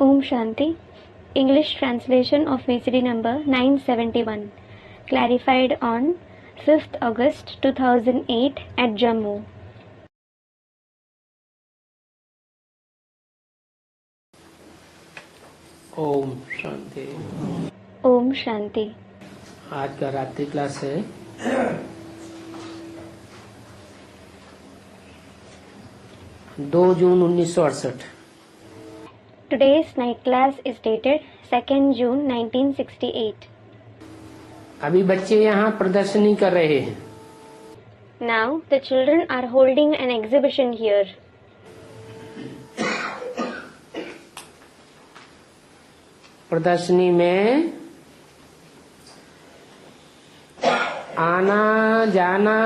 Om Shanti. English translation of VCD number 971. Clarified on 5th August 2008 at Jammu. Om Shanti. Om Shanti. आज का रात्रि class है 2 जून 1968। Today's night class is dated 2nd June 1968. अभी बच्चे यहाँ प्रदर्शनी कर रहे हैं। Now the children are holding an exhibition here. प्रदर्शनी में आना जाना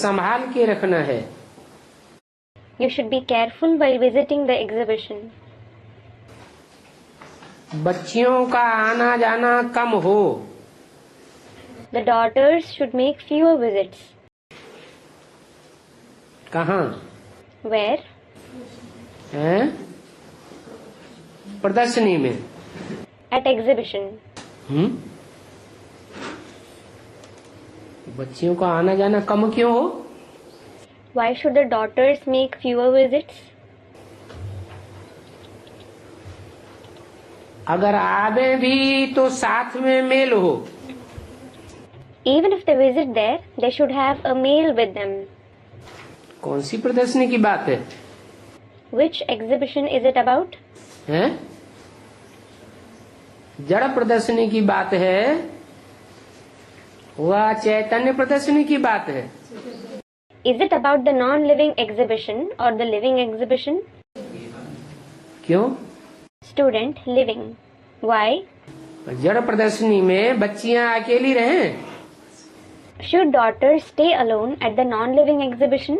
संभाल के रखना है। You should be careful while visiting the exhibition. बच्चियों का आना जाना कम हो। The daughters should make fewer visits. कहाँ? Where? हैं? प्रदर्शनी में। At exhibition. बच्चियों का आना जाना कम क्यों हो? Why should the daughters make fewer visits? अगर आवे भी तो साथ में मेल हो। Even if they visit there, they should have a male with them. कौन सी प्रदर्शनी की बात है? Which exhibition is it about? हैं? जड़ प्रदर्शनी की बात है, वह चैतन्य प्रदर्शनी की बात है। Is it about the non-living exhibition or the living exhibition? क्यों? Student, living. Why? जड़ प्रदर्शनी में बच्चियां अकेली रहें। Should daughters stay alone at the non-living exhibition?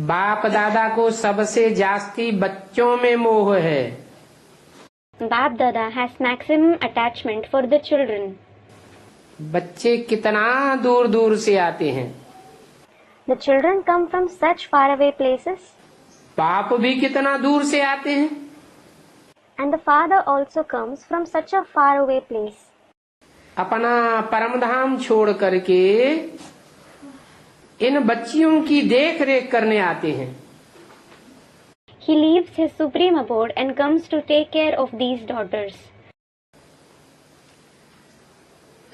बाप दादा को सबसे जास्ती बच्चों में मोह है। Bap Dada has maximum attachment for the children. बच्चे कितना दूर दूर से आते हैं। The children come from such faraway places. बाप भी कितना दूर से आते हैं। And the father also comes from such a faraway place. अपना परम धाम छोड़ करके इन बच्चियों की देख रेख करने आते हैं। He leaves his supreme abode and comes to take care of these daughters.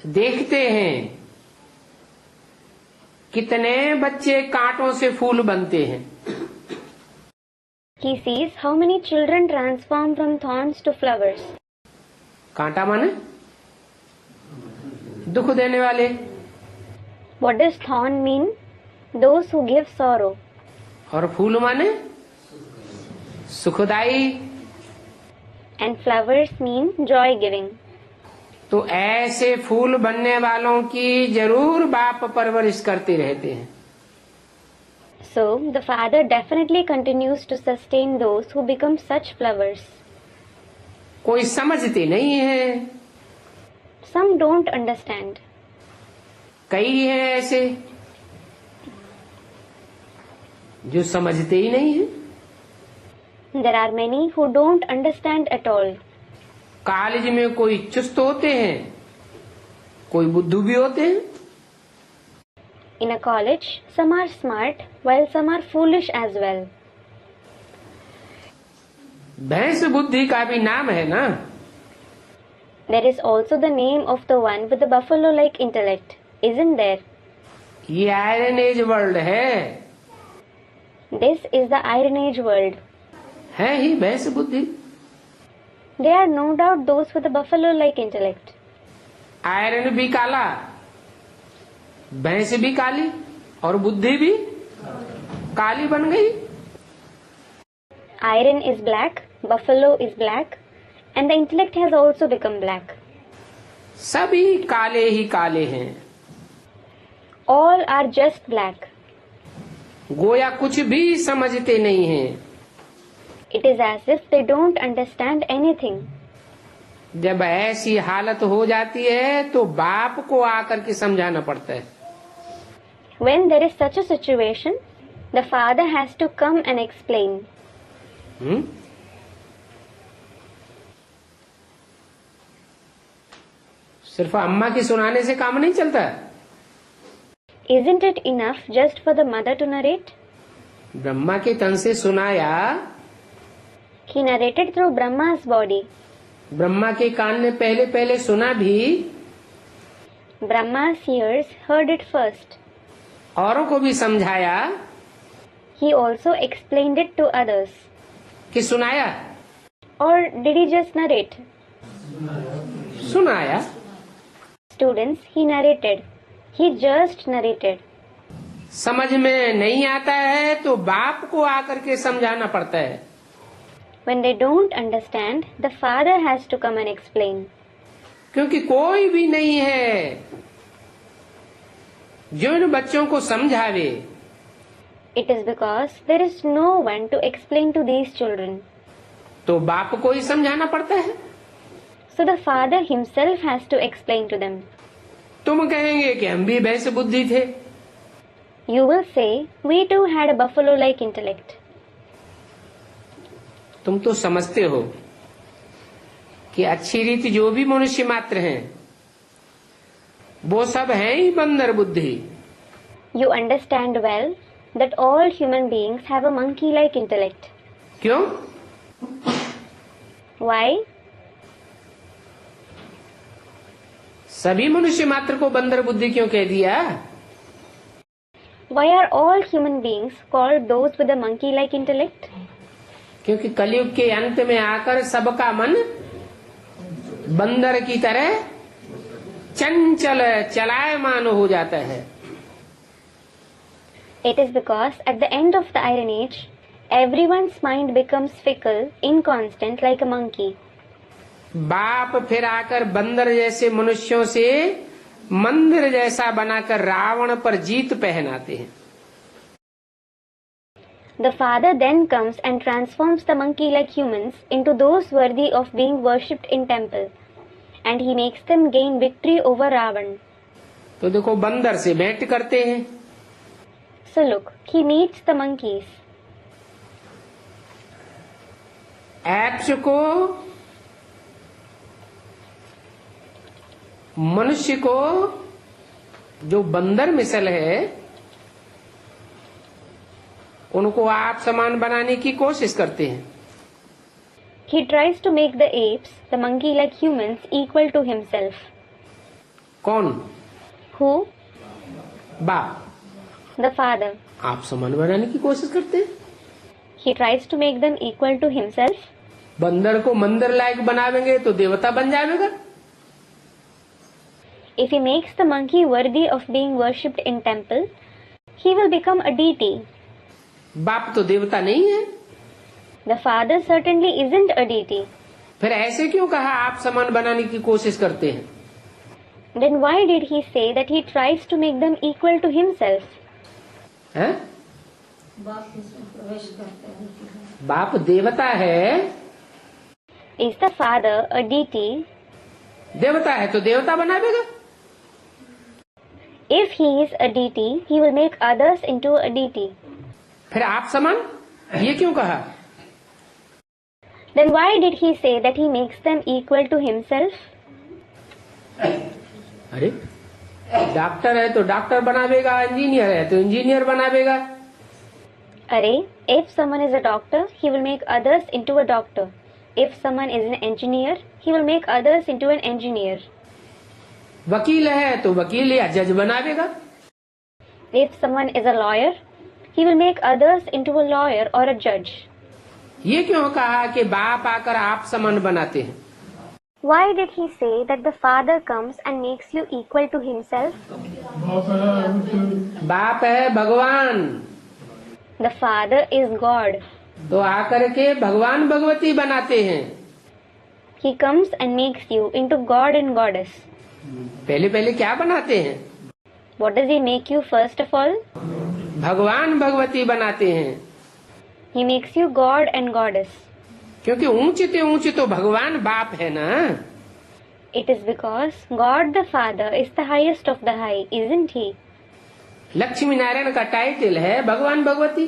देखते हैं कितने बच्चे कांटों से फूल बनते हैं। He sees how many children transform from thorns to flowers. कांटा माने दुख देने वाले। What does thorn mean? Those who give sorrow. और फूल माने सुखदाई। And flowers mean joy giving. तो ऐसे फूल बनने वालों की जरूर बाप परवरिश करते रहते हैं। So the father definitely continues to sustain those who become such flowers. कोई समझते नहीं है। Some don't understand. कई हैं ऐसे जो समझते ही नहीं है। There are many who don't understand at all. College में कोई चुस्त होते हैं, कोई बुद्धू भी होते हैं। In a college, some are smart while some are foolish as well. भैंस बुद्धि का भी नाम है ना। There is also the name of the one with the buffalo-like intellect, isn't there? ये आयरन एज वर्ल्ड है। This is the Iron Age world. है ही भैंस बुद्धि। They are no doubt those with the buffalo-like intellect. Iron भी काला, भैंस भी काली और बुद्धि भी काली बन गई। Iron is black, buffalo is black, and the intellect has also become black. सभी काले ही काले हैं। All are just black. गोया कुछ भी समझते नहीं हैं। It is as if they don't understand anything. जब ऐसी हालत हो जाती है तो बाप को आकर के समझाना पड़ता है। When there is such a situation, the father has to come and explain. सिर्फ अम्मा की सुनाने से काम नहीं चलता। Isn't it enough just for the mother to narrate? Brahma के तन से सुनाया, He narrated through Brahma's body. Brahma के कान ने पहले पहले सुना भी, Brahma's ears heard it first. औरों को भी समझाया He also explained it to others. कि सुनाया, Or did he just narrate? सुनाया। Students, he narrated. He just narrated. समझ में नहीं आता है तो बाप को आकर के समझाना पड़ता है। When they don't understand, the father has to come and explain. क्योंकि कोई भी नहीं है जो इन बच्चों को समझावे। It is because there is no one to explain to these children. तो बाप को ही समझाना पड़ता है। So the father himself has to explain to them. तुम कहेंगे कि हम भी भैंस बुद्धि थे। You will say, we too had a buffalo-like intellect. तुम तो समझते हो कि अच्छी रीति जो भी मनुष्य मात्र हैं वो सब हैं ही बंदर बुद्धि। You understand well that all human beings have a monkey-like intellect. क्यों? Why? सभी मनुष्य मात्र को बंदर बुद्धि क्यों कह दिया? Why are all human beings called those with a monkey-like intellect? क्योंकि कलयुग के अंत में आकर सबका मन बंदर की तरह चंचल चलायमान हो जाता है। It is because at the end of the Iron Age, everyone's mind becomes fickle, inconstant like a monkey. बाप फिर आकर बंदर जैसे मनुष्यों से मंदिर जैसा बनाकर रावण पर जीत पहनाते हैं। The father then comes and transforms the monkey-like humans into those worthy of being worshipped in temple, and he makes them gain victory over Ravan. तो देखो बंदर से भेंट करते हैं। So look, he meets the monkeys. Apps को मनुष्य को जो बंदर मिसल है उनको आप समान बनाने की कोशिश करते हैं। He tries to make the apes, the monkey-like humans, equal to himself. कौन? Who? बाप। The father. आप समान बनाने की कोशिश करते हैं। He tries to make them equal to himself. बंदर को मंदिर लायक बनावेंगे तो देवता बन जाएगा। If he makes the monkey worthy of being worshipped in temple, he will become a deity. बाप तो देवता नहीं है। The father certainly isn't a deity. फिर ऐसे क्यों कहा आप समान बनाने की कोशिश करते हैं? Then why did he say that he tries to make them equal to himself? हैं? बाप देवता है। Is the father a deity? देवता है तो देवता बनावेगा। If he is a deity, he will make others into a deity. फिर आप समान ये क्यों कहा? Then why did he say that he makes them equal to himself? अरे डॉक्टर है तो डॉक्टर बनावेगा, इंजीनियर है तो इंजीनियर बनावेगा। अरे, if someone is a doctor, he will make others into a doctor. If someone is an engineer, he will make others into an engineer. वकील है तो वकील या जज बनावेगा। If someone is a lawyer, he will make others into a lawyer or a judge. ये क्यों कहा कि बाप आकर आप समान बनाते हैं? Why did he say that the father comes and makes you equal to himself? बाप है भगवान। The father is God. तो आकर के भगवान भगवती बनाते हैं। He comes and makes you into God and Goddess. पहले पहले क्या बनाते हैं? What does he make you first of all? भगवान भगवती बनाते हैं। He makes you God and Goddess. क्योंकि ऊंचे तो भगवान बाप है ना। It is because God the Father is the highest of the high, isn't he? Lakshmi Narayan का टाइटल है भगवान Bhagwati,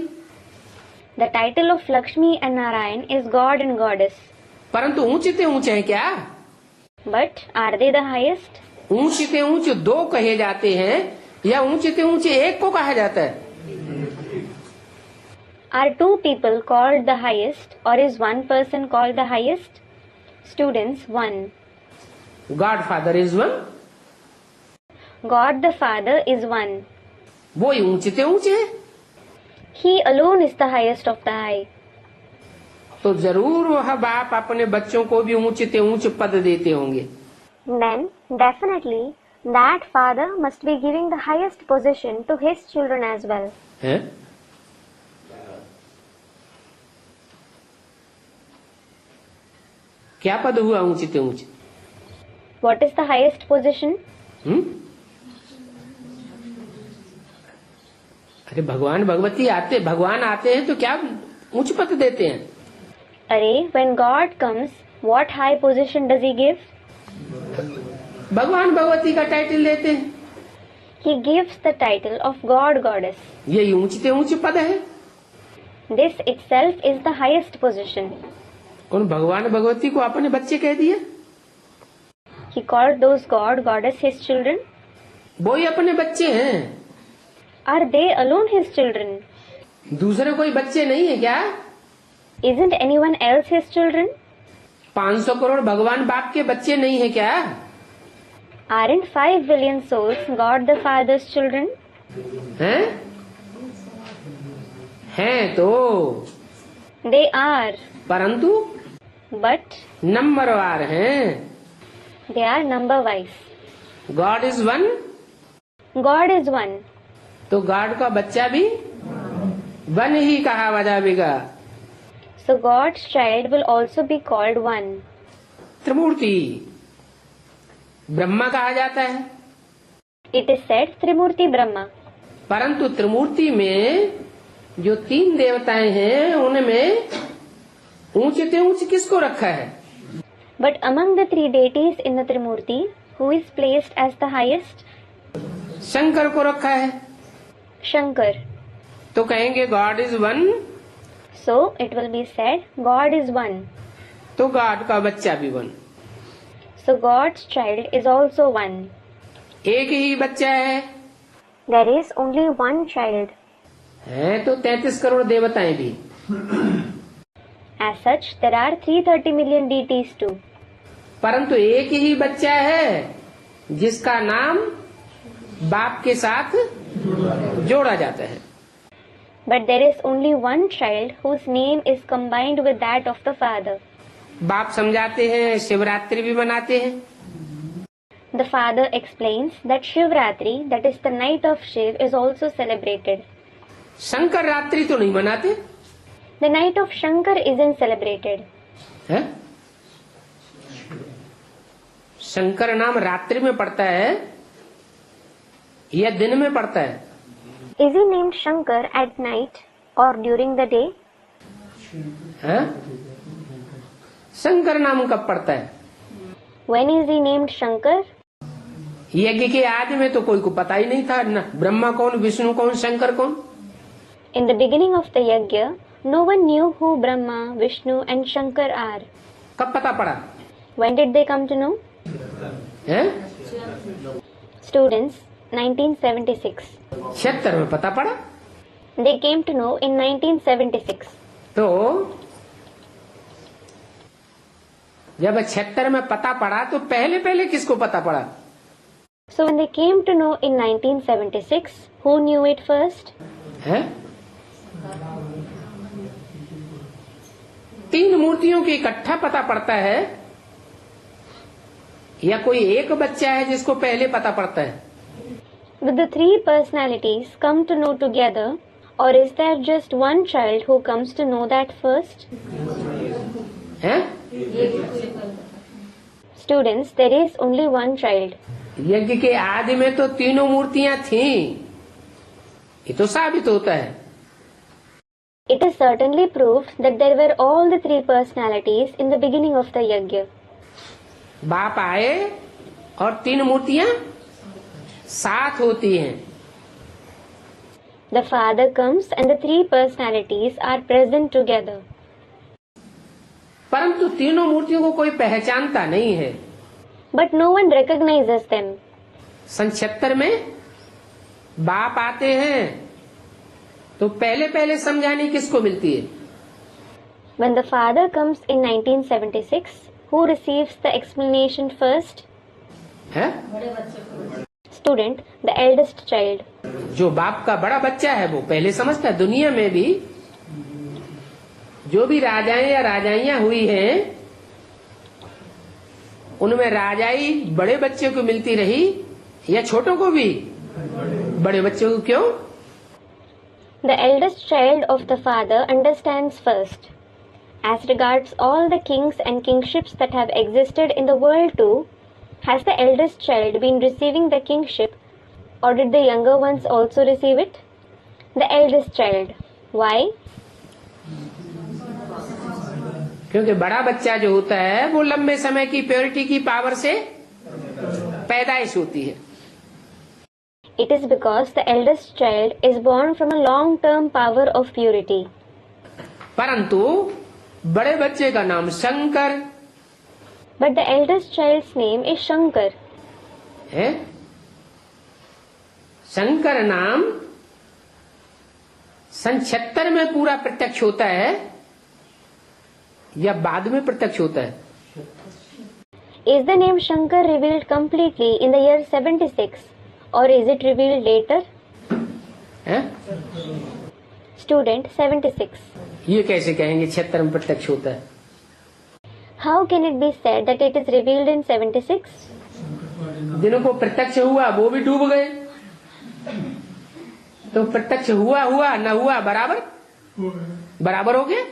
The title of Lakshmi and Narayan is God and Goddess. परंतु ऊंचे ते ऊंचे हैं क्या? But are they the highest? ऊंचे ते ऊंचे दो कहे जाते हैं या ऊंचे ते ऊंचे एक को कहा जाता है? Are two people called the highest, or is one person called the highest? Students 1. God father is one, God the Father is one. वो ही ऊंचे ते ऊंचे है, He alone is the highest of the high. तो जरूर वह बाप अपने बच्चों को भी ऊंचे ते ऊंचे पद देते होंगे। Then, definitely, that father must be giving the highest position to his children as well. हैं? क्या पद हुआ ऊंचे ते ऊंचे? What is the highest position? अरे भगवान आते हैं तो क्या ऊंच पद देते हैं? Array, when God comes, what high position does he give? भगवान भगवती का टाइटल देते हैं। He gives the title of God Goddess. यही ऊंचे ते ऊंचे पद है। This itself is the highest position. कौन भगवान भगवती को अपने बच्चे कह दिए? He called those God Goddess his children. वो ही अपने बच्चे हैं। Are they alone his children? दूसरे कोई बच्चे नहीं है क्या? Isn't anyone else his children? 500 crore भगवान बाप के बच्चे नहीं है क्या? Aren't 5 billion souls God the Father's children? हैं? हैं तो, They are, परंतु but नंबरवार हैं। they are number wise. God is one, God is one. तो गॉड का बच्चा भी वन ही कहा जाएगा। So God's child will also be called one. त्रिमूर्ति ब्रह्मा कहा जाता है, It is said Trimurti Brahma. परंतु त्रिमूर्ति में जो 3 देवताएं हैं उनमें ऊंचे ते ऊंचे किसको रखा है? But among the 3 deities in the Trimurti, who is placed as the highest? Shankar को रखा है। Shankar. तो कहेंगे God is one, So it will be said God is one. तो गॉड का बच्चा भी one. So God's child is also one. एक ही बच्चा है, There is only one child. है तो 33 करोड़ देवताएं भी। As such, there are 330 million deities too. परंतु एक ही बच्चा है जिसका नाम बाप के साथ जोड़ा जाता है। But there is only one child whose name is combined with that of the father. बाप समझाते हैं, शिवरात्रि भी मनाते हैं। The father explains that Shivratri, that is the night of Shiv, is also celebrated. Shankar रात्रि तो नहीं मनाते The night of Shankar isn't celebrated. है? शंकर नाम रात्रि में पड़ता है या दिन में पड़ता है? Is he named Shankar at night or during the day? है? शंकर नाम कब पड़ता है? When is he named Shankar? यज्ञ के आदि में तो कोई को पता ही नहीं था ना, ब्रह्मा कौन, विष्णु कौन, शंकर कौन। In the beginning of the yajna, no one knew who Brahma, Vishnu and Shankar are. कब पता पड़ा? When did they come to know? है? Students, 1976. 76 में पता पड़ा। They came to know in 1976. तो जब 76 में पता पड़ा तो पहले किसको पता पड़ा? So when they came to know in 1976, who knew it first? है? 3 मूर्तियों के इकट्ठा पता पड़ता है या कोई एक बच्चा है जिसको पहले पता पड़ता है? Will the 3 personalities come to know together, or is there just one child who comes to know that first? है? Students, there is only one child. यज्ञ के आदि में तो 3 मूर्तियां थीं, ये तो साबित होता है। It is certainly proved that there were all the 3 personalities in the beginning of the yajna. बाप आए और 3 मूर्तियां साथ होती हैं, The father comes and the three personalities are present together. परंतु तीनों मूर्तियों को कोई पहचानता नहीं है। But no one recognizes them. सन 76 में बाप आते हैं तो पहले समझानी किसको मिलती है? When the father comes in 1976, who receives the explanation first? है? Student, the eldest child. जो बाप का बड़ा बच्चा है वो पहले समझता है। दुनिया में भी जो भी राजाएं या राजाइयां हुई हैं उनमें राजाई बड़े बच्चे को मिलती रही या छोटों को भी? बड़े बच्चे को। क्यों? The eldest child of the father understands first. As regards all the kings and kingships that have existed in the world too, has the eldest child been receiving the kingship, or did the younger ones also receive it? The eldest child. Why? क्योंकि बड़ा बच्चा जो होता है वो लंबे समय की प्योरिटी की पावर से पैदाइश होती है। It is because the eldest child is born from a long-term power of purity. परंतु बड़े बच्चे का नाम Shankar, But the eldest child's name is Shankar. है। शंकर नाम सन 76 में पूरा प्रत्यक्ष होता है या बाद में प्रत्यक्ष होता है? Is the name Shankar revealed completely in the year 76, or is it revealed later? है? Student 76. ये कैसे कहेंगे 76 में प्रत्यक्ष होता है? How can it be said that it is revealed in 76? जिनको को प्रत्यक्ष हुआ वो भी डूब गए, तो प्रत्यक्ष हुआ न हुआ बराबर हो गया।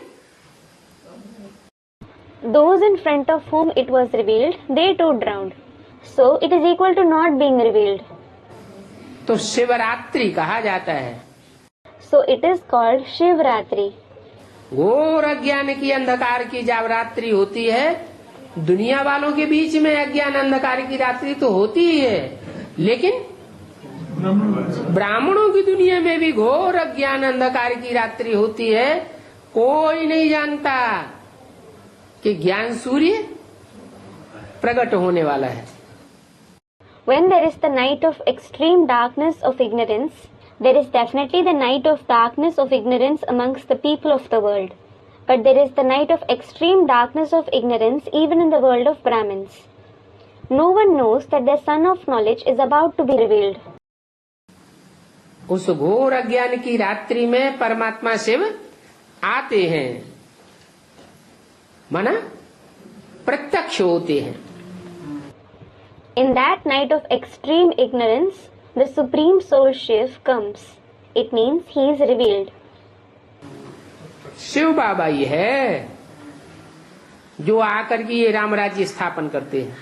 Those in front of whom it was revealed, they too drowned. So it is equal to not being revealed. तो शिवरात्रि कहा जाता है। So it is called Shivratri. घोर अज्ञान की अंधकार की जब रात्रि होती है, दुनिया वालों के बीच में अज्ञान अंधकार की रात्रि तो होती ही है, लेकिन ब्राह्मणों की दुनिया में भी घोर अज्ञान अंधकार की रात्रि होती है। कोई नहीं जानता कि ज्ञान सूर्य प्रकट होने वाला है। When there is the night of extreme darkness of ignorance, there is definitely the night of darkness of ignorance amongst the people of the world. But there is the night of extreme darkness of ignorance even in the world of Brahmins. No one knows that the sun of knowledge is about to be revealed. उस घोर अज्ञान की रात्रि में परमात्मा शिव आते हैं, माना प्रत्यक्ष होते हैं। In that night of extreme ignorance, the Supreme Soul Shiv comes. It means he is revealed. Shiv बाबा ही है जो आकर के ये राम राज्य स्थापन करते हैं।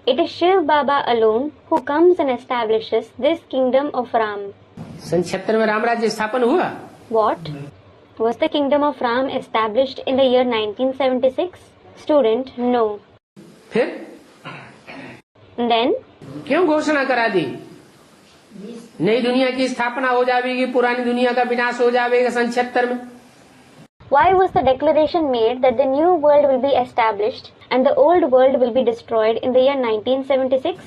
It is Shiv Baba alone who comes and establishes this kingdom of Ram. सन 76 में राम राज्य स्थापन हुआ। What? Was the kingdom of Ram established in the year 1976? Student, no. फिर? Then? क्यों घोषणा करा दी? नई दुनिया की स्थापना हो जाएगी, पुरानी दुनिया का विनाश हो जाएगा सन 76 में। Why was the declaration made that the new world will be established and the old world will be destroyed in the year 1976?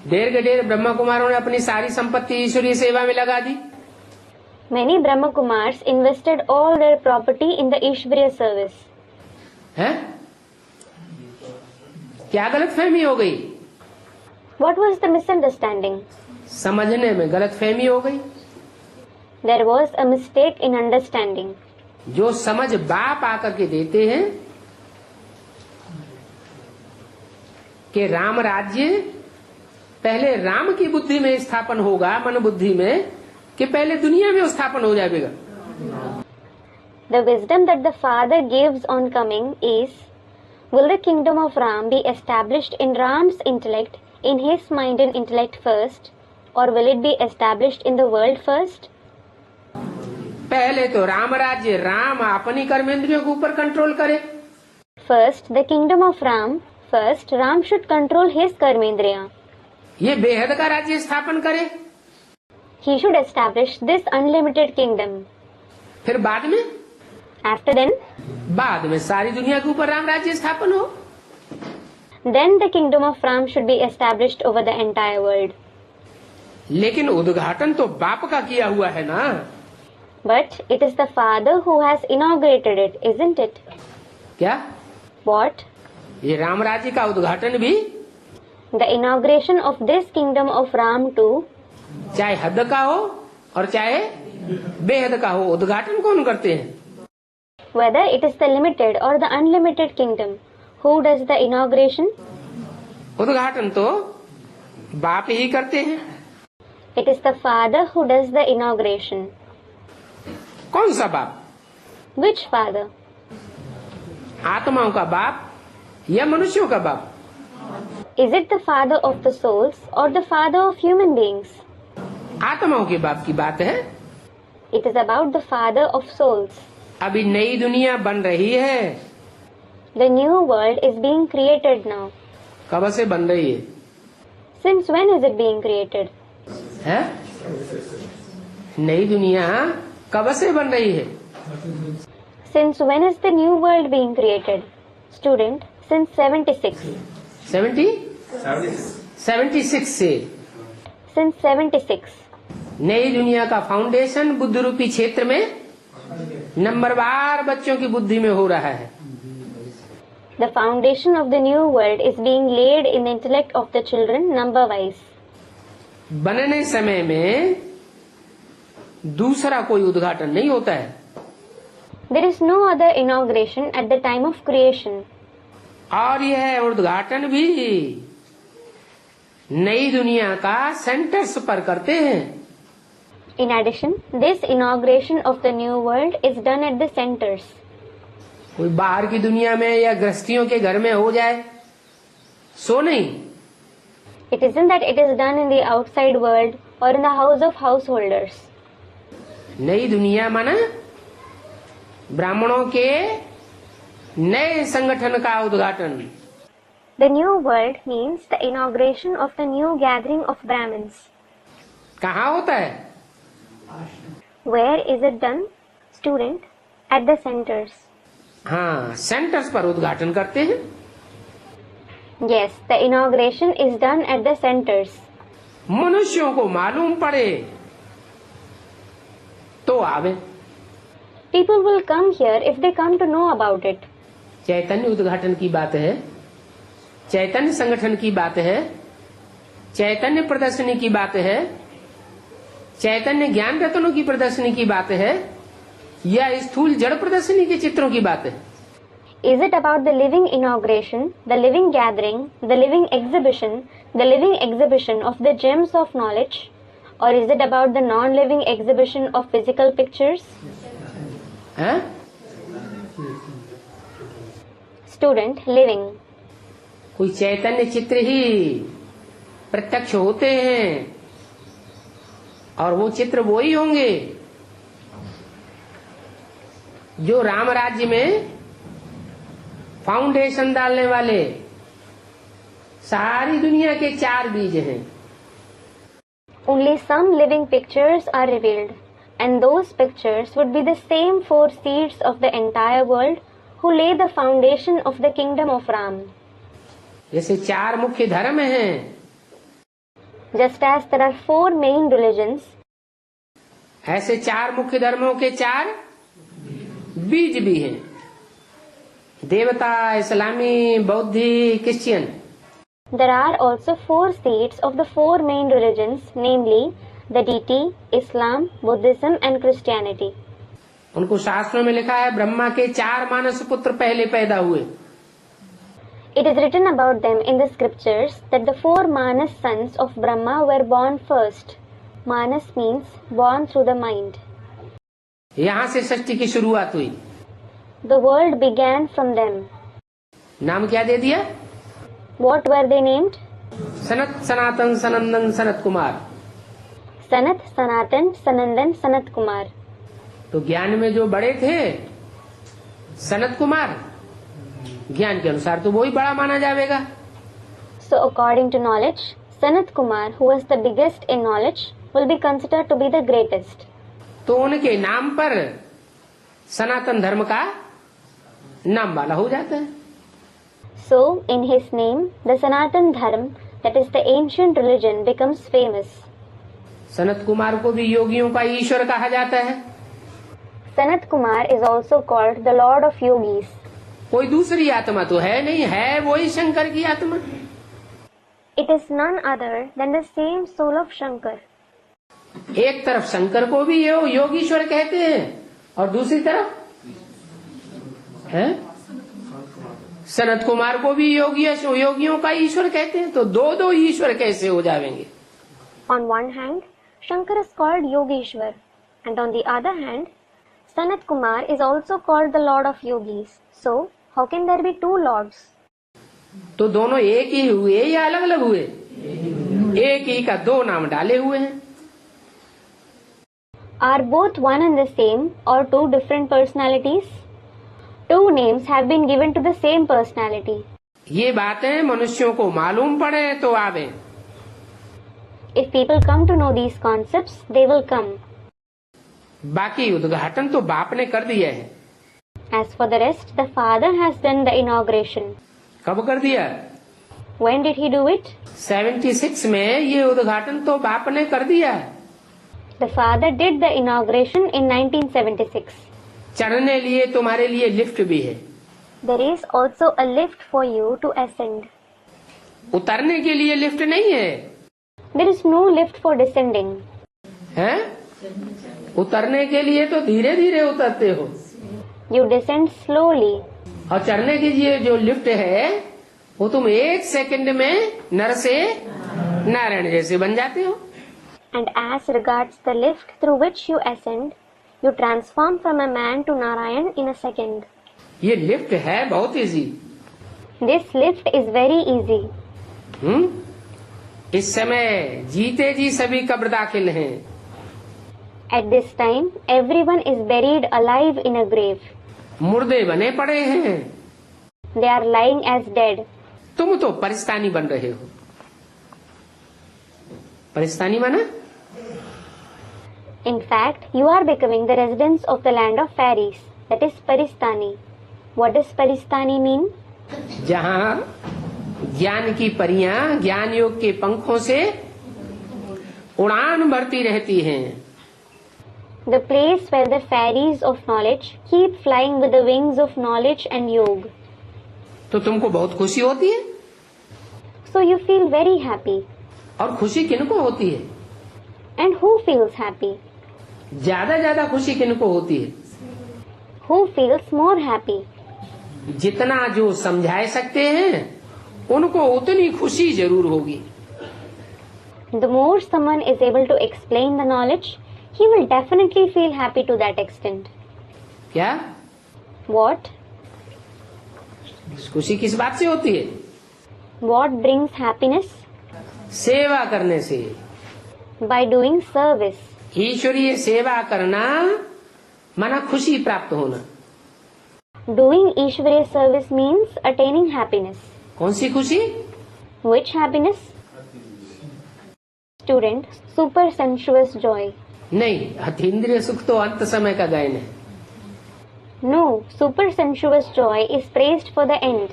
ढेर के ढेर ब्रह्मा कुमारों ने अपनी सारी संपत्ति ईश्वरीय सेवा में लगा दी। Many Brahma Kumars invested all their property in the Ishvariya service. है? क्या गलतफहमी हो गई? What was the misunderstanding? समझने में गलतफहमी हो गई। There was a mistake in understanding. जो समझ बाप आकर के देते हैं कि राम राज्य पहले राम की बुद्धि में स्थापन होगा, मन बुद्धि में, कि पहले दुनिया में स्थापन हो जाएगा। The wisdom that the Father gives on coming is, will the kingdom of Ram be established in Ram's intellect, in his mind and intellect first, or will it be established in the world first? पहले तो राम राज्य राम अपनी कर्मेंद्रियों के ऊपर control करे। First, the kingdom of Ram. First, Ram should control his karmendriya. ये बेहद का राज्य स्थापन करे, He should establish this unlimited kingdom. फिर बाद में बाद में सारी दुनिया के ऊपर राम राज्य स्थापन हो। Then the kingdom of Ram should be established over the entire world. लेकिन उद्घाटन तो बाप का किया हुआ है ना। But it is the Father who has inaugurated it, isn't it? क्या? What? ये राम राज्य का उद्घाटन भी The inauguration of this kingdom of Ram too, चाहे हद का हो और चाहे बेहद का हो, उद्घाटन कौन करते हैं? whether it is the limited or the unlimited kingdom, who does the inauguration? उद्घाटन तो बाप ही करते हैं। It is the Father who does the inauguration. कौन सा बाप? Which Father? आत्माओं का बाप या मनुष्यों का बाप? Is it the Father of the souls or the Father of human beings? आत्माओं के बाप की बात है। It is about the Father of souls. अभी नई दुनिया बन रही है। The new world is being created now. कब से बन रही है? Since when is it being created? है? नई दुनिया कब से बन रही है? Since when is the new world being created? Student, since 76. 76 से। Since 76. नई दुनिया का फाउंडेशन बुद्ध रूपी क्षेत्र में नंबरवार बच्चों की बुद्धि में हो रहा है। The foundation of the new world is being laid in the intellect of the children number wise. बनने समय में दूसरा कोई उद्घाटन नहीं होता है। There is no other inauguration at the time of creation. और यह उद्घाटन भी नई दुनिया का सेंटर्स पर करते हैं। In addition, this inauguration of the new world is done at the centers. कोई बाहर की दुनिया में या गृहस्थियों के घर में हो जाए सो नहीं। It isn't that it is done in the outside world or in the house of householders. नई दुनिया माना ब्राह्मणों के नए संगठन का उद्घाटन। The new world means the inauguration of the new gathering of Brahmins. कहाँ होता है? Where is it done? Student, at the centers. हाँ, सेंटर्स पर उद्घाटन करते हैं। Yes, the inauguration is done at the centers. मनुष्यों को मालूम पड़े तो आवे। People will come here if they come to know about it. चैतन्य उद्घाटन की बात है, चैतन्य संगठन की बात है, चैतन्य प्रदर्शनी की बात है, चैतन्य ज्ञान रत्नों की प्रदर्शनी की बात है या स्थूल जड़ प्रदर्शनी के चित्रों की बात है? Is it about the living inauguration, the living gathering, the living exhibition of the gems of knowledge, or is it about the non-living exhibition of physical pictures? हैं? Student, living. कोई चैतन्य चित्र ही प्रत्यक्ष होते हैं और वो चित्र वो ही होंगे जो राम राज्य में फाउंडेशन डालने वाले सारी दुनिया के 4 बीज हैं। Only some living pictures are revealed, and those pictures would be the same 4 seeds of the entire world who lay the foundation of the kingdom of Ram. जैसे 4 मुख्य धर्म हैं, Just as there are 4 main religions, ऐसे 4 मुख्य धर्मों के 4 बीज भी हैं। देवता, इस्लामी, बौद्धि, Christian. there are also 4 seeds of the 4 main religions, namely the deity, Islam, Buddhism and Christianity. उनको शास्त्रों में लिखा है ब्रह्मा के 4 मानस पुत्र पहले पैदा हुए। It is written about them in the scriptures that the 4 Manas sons of Brahma were born first. Manas means born through the mind. यहाँ से सृष्टि की शुरुआत हुई। The world began from them. नाम क्या दे दिया? What were they named? Sanat, Sanatan, Sanandan, Sanat Kumar. Sanat, Sanatan, Sanandan, Sanat Kumar. तो ज्ञान में जो बड़े थे सनत कुमार, ज्ञान के अनुसार तो वही बड़ा माना जाएगा। So according to knowledge, Sanat Kumar, who was the biggest in knowledge, will be considered to be the greatest. तो उनके नाम पर सनातन धर्म का नाम वाला हो जाता है। So, in his name, the Sanatan Dharma, that is the ancient religion, becomes famous. Sanat Kumar को भी योगियों का ईश्वर कहा जाता है। Sanat Kumar is also called the Lord of Yogis. कोई दूसरी आत्मा तो है नहीं, है वही शंकर की आत्मा। It is none other than the same soul of Shankar. एक तरफ शंकर को भी योगीश्वर कहते हैं और दूसरी तरफ है सनत कुमार को भी योगियों का ईश्वर कहते हैं। तो दो दो ईश्वर कैसे हो जाएंगे? On one hand, Shankar is called Yogeshwar, and on the other hand, Sanat Kumar is also called the Lord of Yogis. So, how can there be two lords? तो दोनों एक ही हुए या अलग अलग हुए? एक ही का दो नाम डाले हुए हैं। Are both one and the same or two different personalities? Two names have been given to the same personality. ये बातें मनुष्यों को मालूम पड़े तो आवे। If people come to know these concepts, they will come. बाकी उद्घाटन तो बाप ने कर दिया है। As for the rest, the father has done the inauguration. कब कर दिया? When did he do it? 76 में ये उद्घाटन तो बाप ने कर दिया है। The father did the inauguration in 1976. चढ़ने लिए तुम्हारे लिए लिफ्ट भी है। There is also a lift for you to ascend. उतरने के लिए लिफ्ट नहीं है। There is no lift for descending. हैं? उतरने के लिए तो धीरे धीरे उतरते हो। You descend slowly. और चढ़ने की ये जो लिफ्ट है वो तुम एक सेकंड में नर से नारायण जैसे बन जाते हो। And as regards the lift through which you ascend, you transform from a man to Narayan in a second. ये लिफ्ट है बहुत easy. This lift is very easy. इस समय जीते जी सभी कब्र दाखिल हैं। At this time, everyone is buried alive in a grave. मुर्दे बने पड़े हैं। They are lying as dead. तुम तो परिस्तानी बन रहे हो। परिस्तानी माना? In fact, you are becoming the residents of the land of fairies. That is Paristani. What does Paristani mean? जहाँ ज्ञान की परियां ज्ञान योग के पंखों से उड़ान भरती रहती हैं। The place where the fairies of knowledge keep flying with the wings of knowledge and yoga. तो तुमको बहुत खुशी होती है। So you feel very happy. और खुशी किनको होती है? And who feels happy? ज्यादा खुशी किनको होती है? Who feels more happy? जितना जो समझा सकते हैं उनको उतनी खुशी जरूर होगी। The more someone is able to explain the knowledge, he will definitely feel happy to that extent. क्या? What? खुशी किस बात से होती है? What brings happiness? सेवा करने से। By doing service. ईश्वरीय सेवा करना माना खुशी प्राप्त होना। Doing Ishwariya service means attaining happiness. कौन सी खुशी? Which happiness? Student, super sensuous joy. नहीं, अतीन्द्रिय सुख तो अंत समय का गायन है। No, super sensuous joy is praised for the end.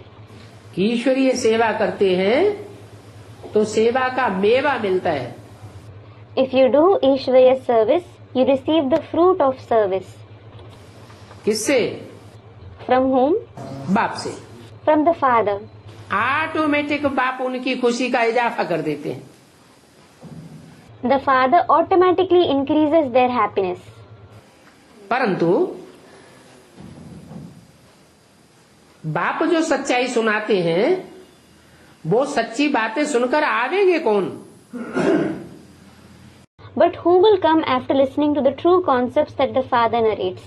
ईश्वरीय सेवा करते हैं तो सेवा का मेवा मिलता है। If you do Ishwariya service, you receive the fruit of service. किससे? From whom? बाप से। From the Father. ऑटोमेटिक बाप उनकी खुशी का इजाफा कर देते हैं। The Father automatically increases their happiness. परंतु बाप जो सच्चाई सुनाते हैं वो सच्ची बातें सुनकर आवेंगे कौन? But who will come after listening to the true concepts that the Father narrates?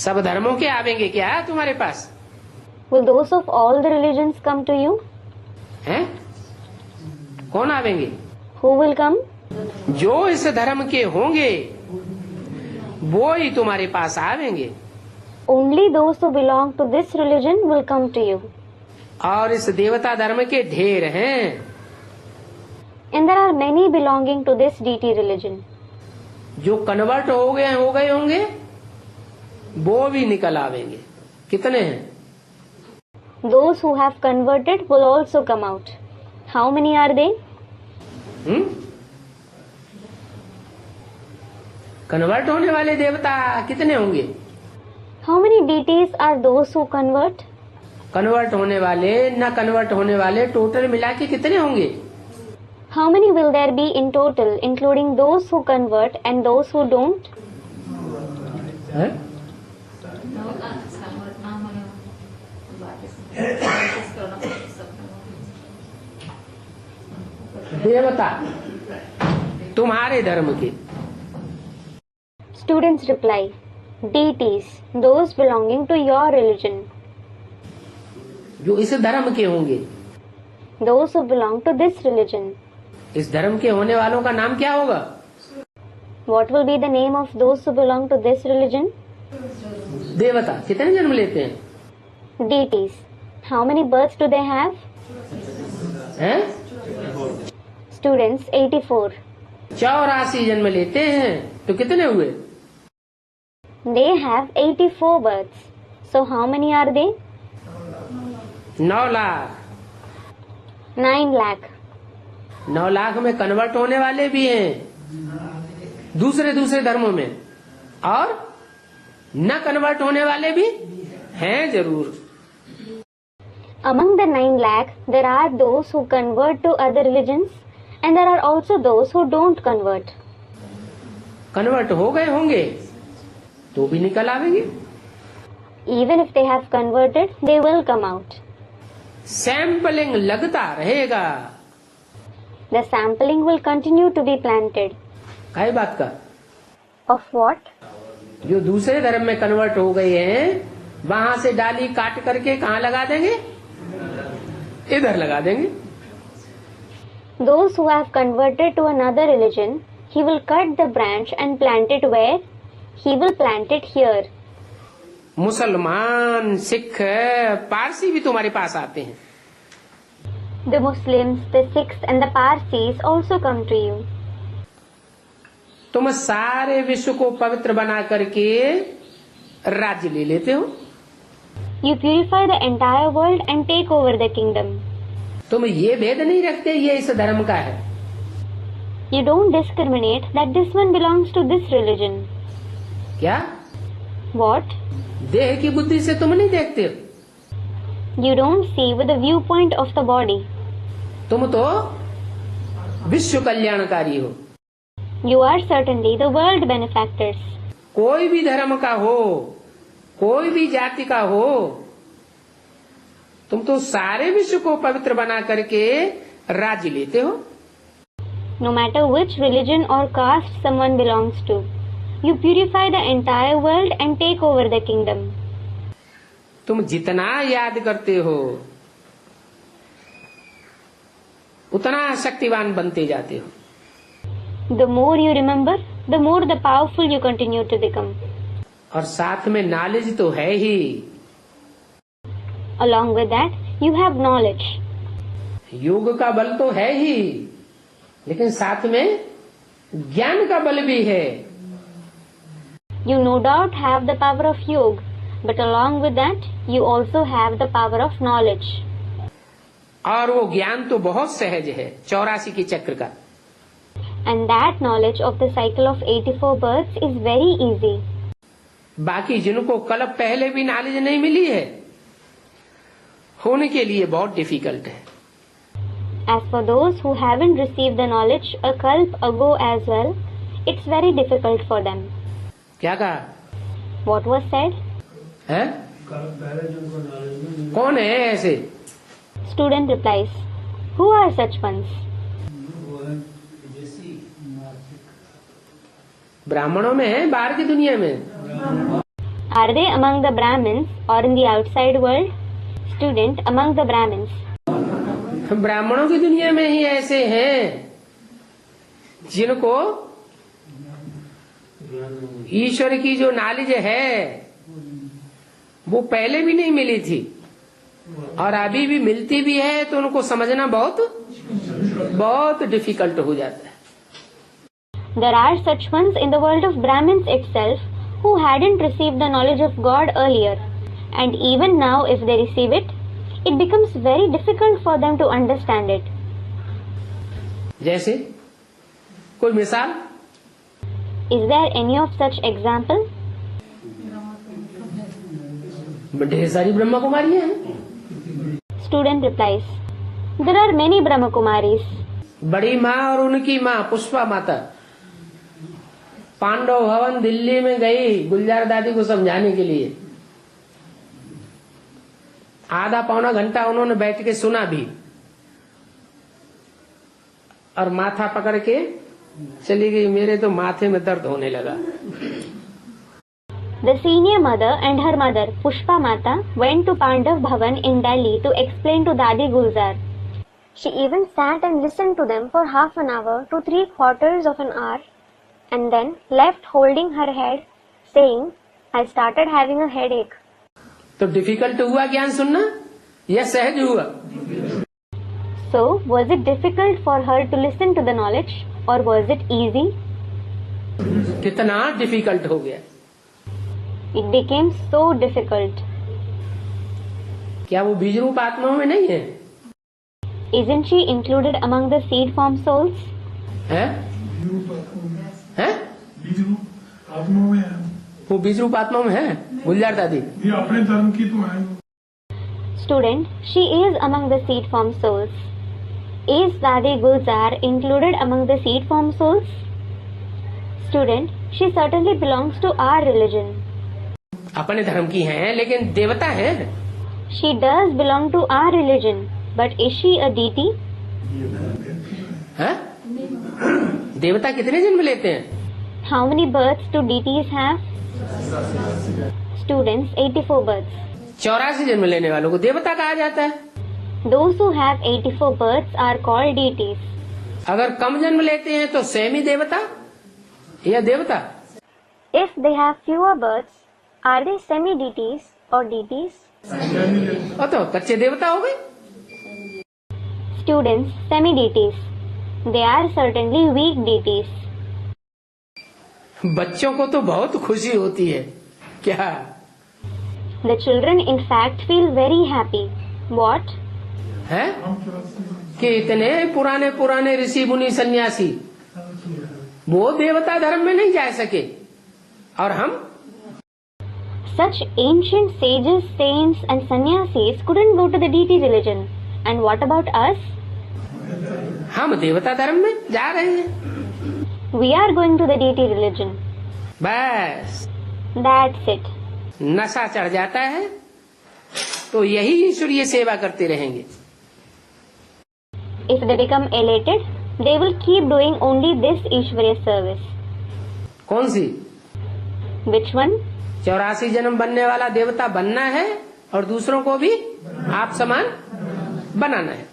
सब धर्मों के आवेंगे क्या तुम्हारे पास? Will those of all the religions come to you? हैं? कौन आवेंगे? Who will come? जो इस धर्म के होंगे वो ही तुम्हारे पास आवेंगे। Only those who belong to this religion will come to you. और इस देवता धर्म के ढेर हैं। And there are many belonging to this deity religion. जो कन्वर्ट हो गए होंगे वो भी निकल आवेंगे। कितने हैं? Those who have converted will also come out. How many are they? Convert होने वाले देवता कितने होंगे? How many deities are those who convert? Convert होने वाले न कन्वर्ट होने वाले टोटल मिला के कितने होंगे? How many will there be in total, including those who convert and those who don't? है? देवता तुम्हारे धर्म के। Students reply, deities, those belonging to your religion. जो इस धर्म के होंगे। Those who belong to this religion. इस धर्म के होने वालों का नाम क्या होगा? What will be the name of those who belong to this religion? देवता कितने जन्म लेते हैं? Deities. How many births do they have? हैं? Students 84. 84 जन्म लेते हैं तो कितने हुए? They have 84 births. So how many are they? 9 lakh. 9 lakh. 9 lakh में कन्वर्ट होने वाले भी हैं दूसरे धर्मों में, और न कन्वर्ट होने वाले भी हैं जरूर। Among the 9 lakh, there are those who convert to other religions and there are also those who don't convert. Convert हो गए होंगे तो भी निकल आवेंगे। Even if they have converted, they will come out. Sampling लगता रहेगा। The sampling will continue to be planted. काय बात का? Of what? जो दूसरे धर्म में कन्वर्ट हो गए हैं वहां से डाली काट करके कहाँ लगा देंगे? इधर लगा देंगे। Those who have converted to another religion, he will cut the branch and plant it where? He will plant it here. मुसलमान, सिख, पारसी भी तुम्हारे पास आते हैं। The Muslims, the Sikhs and the Parsis also come to you. तुम सारे विश्व को पवित्र बना करके राज्य ले लेते हो। You purify the entire world and take over the kingdom. तुम ये भेद नहीं रखते ये इस धर्म का है। You don't discriminate that this one belongs to this religion. क्या? What? देह की बुद्धि से तुम नहीं देखते हो। You don't see with the viewpoint of the body. तुम तो विश्व कल्याणकारी हो। You are certainly the world benefactors. कोई भी धर्म का हो, कोई भी जाति का हो, तुम तो सारे विश्व को पवित्र बना करके राज्य लेते हो। No matter which religion or caste someone belongs to, you purify the entire world and take over the kingdom. तुम जितना याद करते हो उतना शक्तिवान बनते जाते हो। The more you remember, the more the powerful you continue to become. और साथ में नॉलेज तो है ही। Along with that, you have knowledge. योग का बल तो है ही, लेकिन साथ में ज्ञान का बल भी है। You no doubt have the power of yoga, but along with that, you also have the power of knowledge. और वो ज्ञान तो बहुत सहज है 84 के चक्र का। And that knowledge of the cycle of 84 births is very easy. बाकी जिनको कल पहले भी नॉलेज नहीं मिली है उनके लिए बहुत डिफिकल्ट है। As for those who haven't received the knowledge a kalp ago as well, it's very difficult for them. क्या कहा? What was said? है? कौन है ऐसे? Student replies, who are such ones? ब्राह्मणों में है, बाहर की दुनिया में? Are they among the Brahmins or in the outside world? Student, among the Brahmins. ब्राह्मणों की दुनिया में ही ऐसे हैं जिनको ईश्वर की जो नॉलेज है वो पहले भी नहीं मिली थी और अभी भी मिलती भी है तो उनको समझना बहुत डिफिकल्ट हो जाता है। There are such ones in the world of Brahmins itself who hadn't received the knowledge of God earlier, and even now if they receive it, it becomes very difficult for them to understand it. जैसे कोई मिसाल? Is there any of such example? ढेर सारी ब्रह्मा कुमारियां हैं। Student replies, there are many Brahma Kumaris. बड़ी माँ और उनकी माँ पुष्पा माता पांडव भवन दिल्ली में गई गुलजार दादी को समझाने के लिए। आधा पौना घंटा उन्होंने बैठ के सुना भी और माथा पकड़ के चली गई। मेरे तो माथे में दर्द होने लगा। The senior mother and her mother, Pushpa Mata, went to Pandav Bhavan in Delhi to explain to Dadi Gulzar. She even sat and listened to them for half an hour to 3/4 of an hour and then left holding her head, saying, I started having a headache. तो difficult हुआ ज्ञान सुनना या सहज हुआ? So, was it difficult for her to listen to the knowledge or was it easy? कितना difficult हो गया। It became so difficult. क्या वो बीज रूप आत्माओं में नहीं है? Isn't she included among the seed form souls? हैं? बीज रूप आत्माओं में है। वो बीज रूप आत्माओं में है? गुलजार दादी ये अपने धर्म की तो है। Student, she is among the seed form souls. Is Dadi Gulzar included among the seed form souls? Student, she certainly belongs to our religion. अपने धर्म की हैं लेकिन देवता है। She does belong to our religion, but is she a deity? हैं? देवता कितने जन्म लेते हैं? How many births do deities have? Students, 84 births. 84 जन्म लेने वालों को देवता कहा जाता है। Those who have 84 births are called deities. अगर कम जन्म लेते हैं तो सेमी देवता या देवता? If they have fewer births, are they semi-deities or deities? और तो कच्चे देवता हो गए। Students, semi-deities. They are certainly weak deities. बच्चों को तो बहुत खुशी होती है। क्या? The children in fact feel very happy. What? है कि इतने पुराने पुराने ऋषि मुनि सन्यासी वो देवता धर्म में नहीं जा सके और हम Such ancient sages, saints and sannyasis couldn't go to the deity religion. And what about us? हम देवता धर्म में जा रहे हैं। We are going to the deity religion. बस That's it. नशा चढ़ जाता है तो यही ईश्वरीय सेवा करते रहेंगे। If they become elated, they will keep doing only this Ishwariya service. कौन सी? Which one? 84 जन्म बनने वाला देवता बनना है और दूसरों को भी आप समान बनाना है।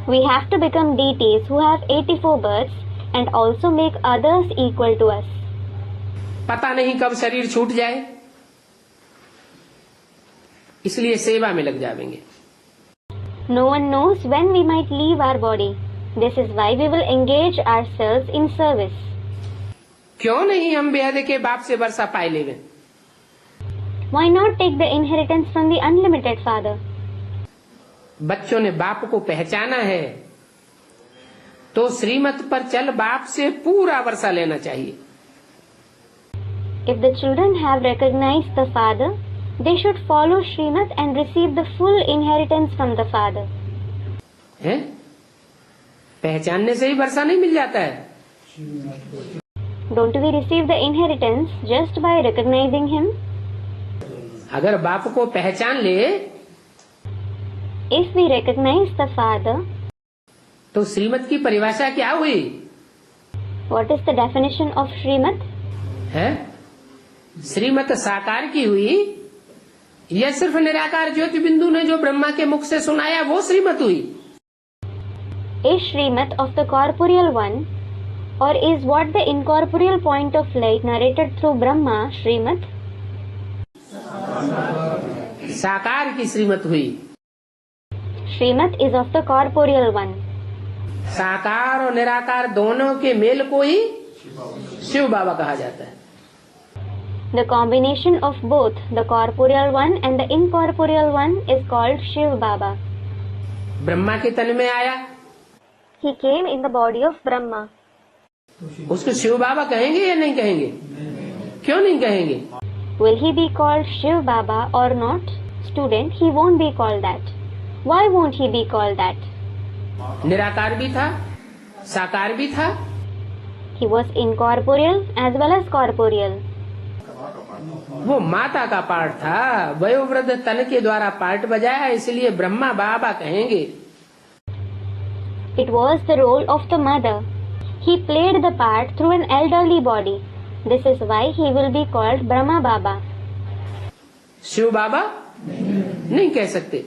We have to become deities who have 84 births and also make others equal to us. पता नहीं कब शरीर छूट जाए, इसलिए सेवा में लग जाएंगे। No one knows when we might leave our body. This is why we will engage ourselves in service. क्यों नहीं हम बेहद के बाप से वर्षा पाए लेवे? Why not take the inheritance from the unlimited Father? बच्चों ने बाप को पहचाना है तो श्रीमत पर चल बाप से पूरा वर्षा लेना चाहिए। If the children have recognized the Father, they should follow Srimat and receive the full inheritance from the Father. है? पहचानने से ही वर्षा नहीं मिल जाता है। Don't we receive the inheritance just by recognizing Him? अगर बाप को पहचान ले If we recognize the Father, तो श्रीमत की परिभाषा क्या हुई? what is the definition of Srimat? है? श्रीमत साकार की हुई या सिर्फ निराकार ज्योति बिंदु ने जो ब्रह्मा के मुख से सुनाया वो श्रीमत हुई? Is Srimat of the corporeal one, or is what the incorporeal point of light narrated through Brahma Srimat? साकार की श्रीमत हुई। Srimad is of the corporeal one. साकार और निराकार दोनों के मेल को ही शिव बाबा कहा जाता है। The combination of both the corporeal one and the incorporeal one is called Shiv Baba. Brahma के तन में आया, He came in the body of Brahma. उसको शिव बाबा कहेंगे या नहीं कहेंगे? क्यों नहीं कहेंगे? Will he be called Shiv Baba or not? Student, he won't be called that. Why won't he be called that? निराकार भी था, साकार भी था, He was incorporeal as well as corporeal. वो माता का पार्ट था, वयोवृद्ध तन के द्वारा पार्ट बजाया, इसलिए ब्रह्मा बाबा कहेंगे। It was the role of the mother. He played the part through an elderly body. This is why he will be called Brahma Baba. Shiv बाबा नहीं कह सकते।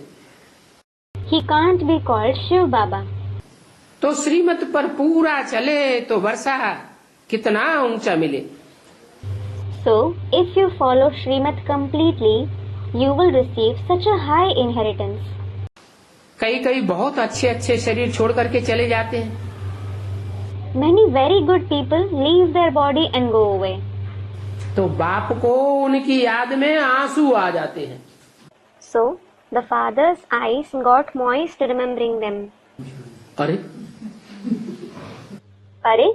He can't be called Shiv Baba. तो श्रीमत पर पूरा चले तो वर्षा कितना ऊंचा मिले। So, if you follow Srimad completely, you will receive such a high inheritance. कई कई बहुत अच्छे अच्छे शरीर छोड़ करके चले जाते हैं, Many very good people leave their body and go away. तो बाप को उनकी याद में आंसू आ जाते हैं। So, the father's eyes got moist remembering them. अरे Are?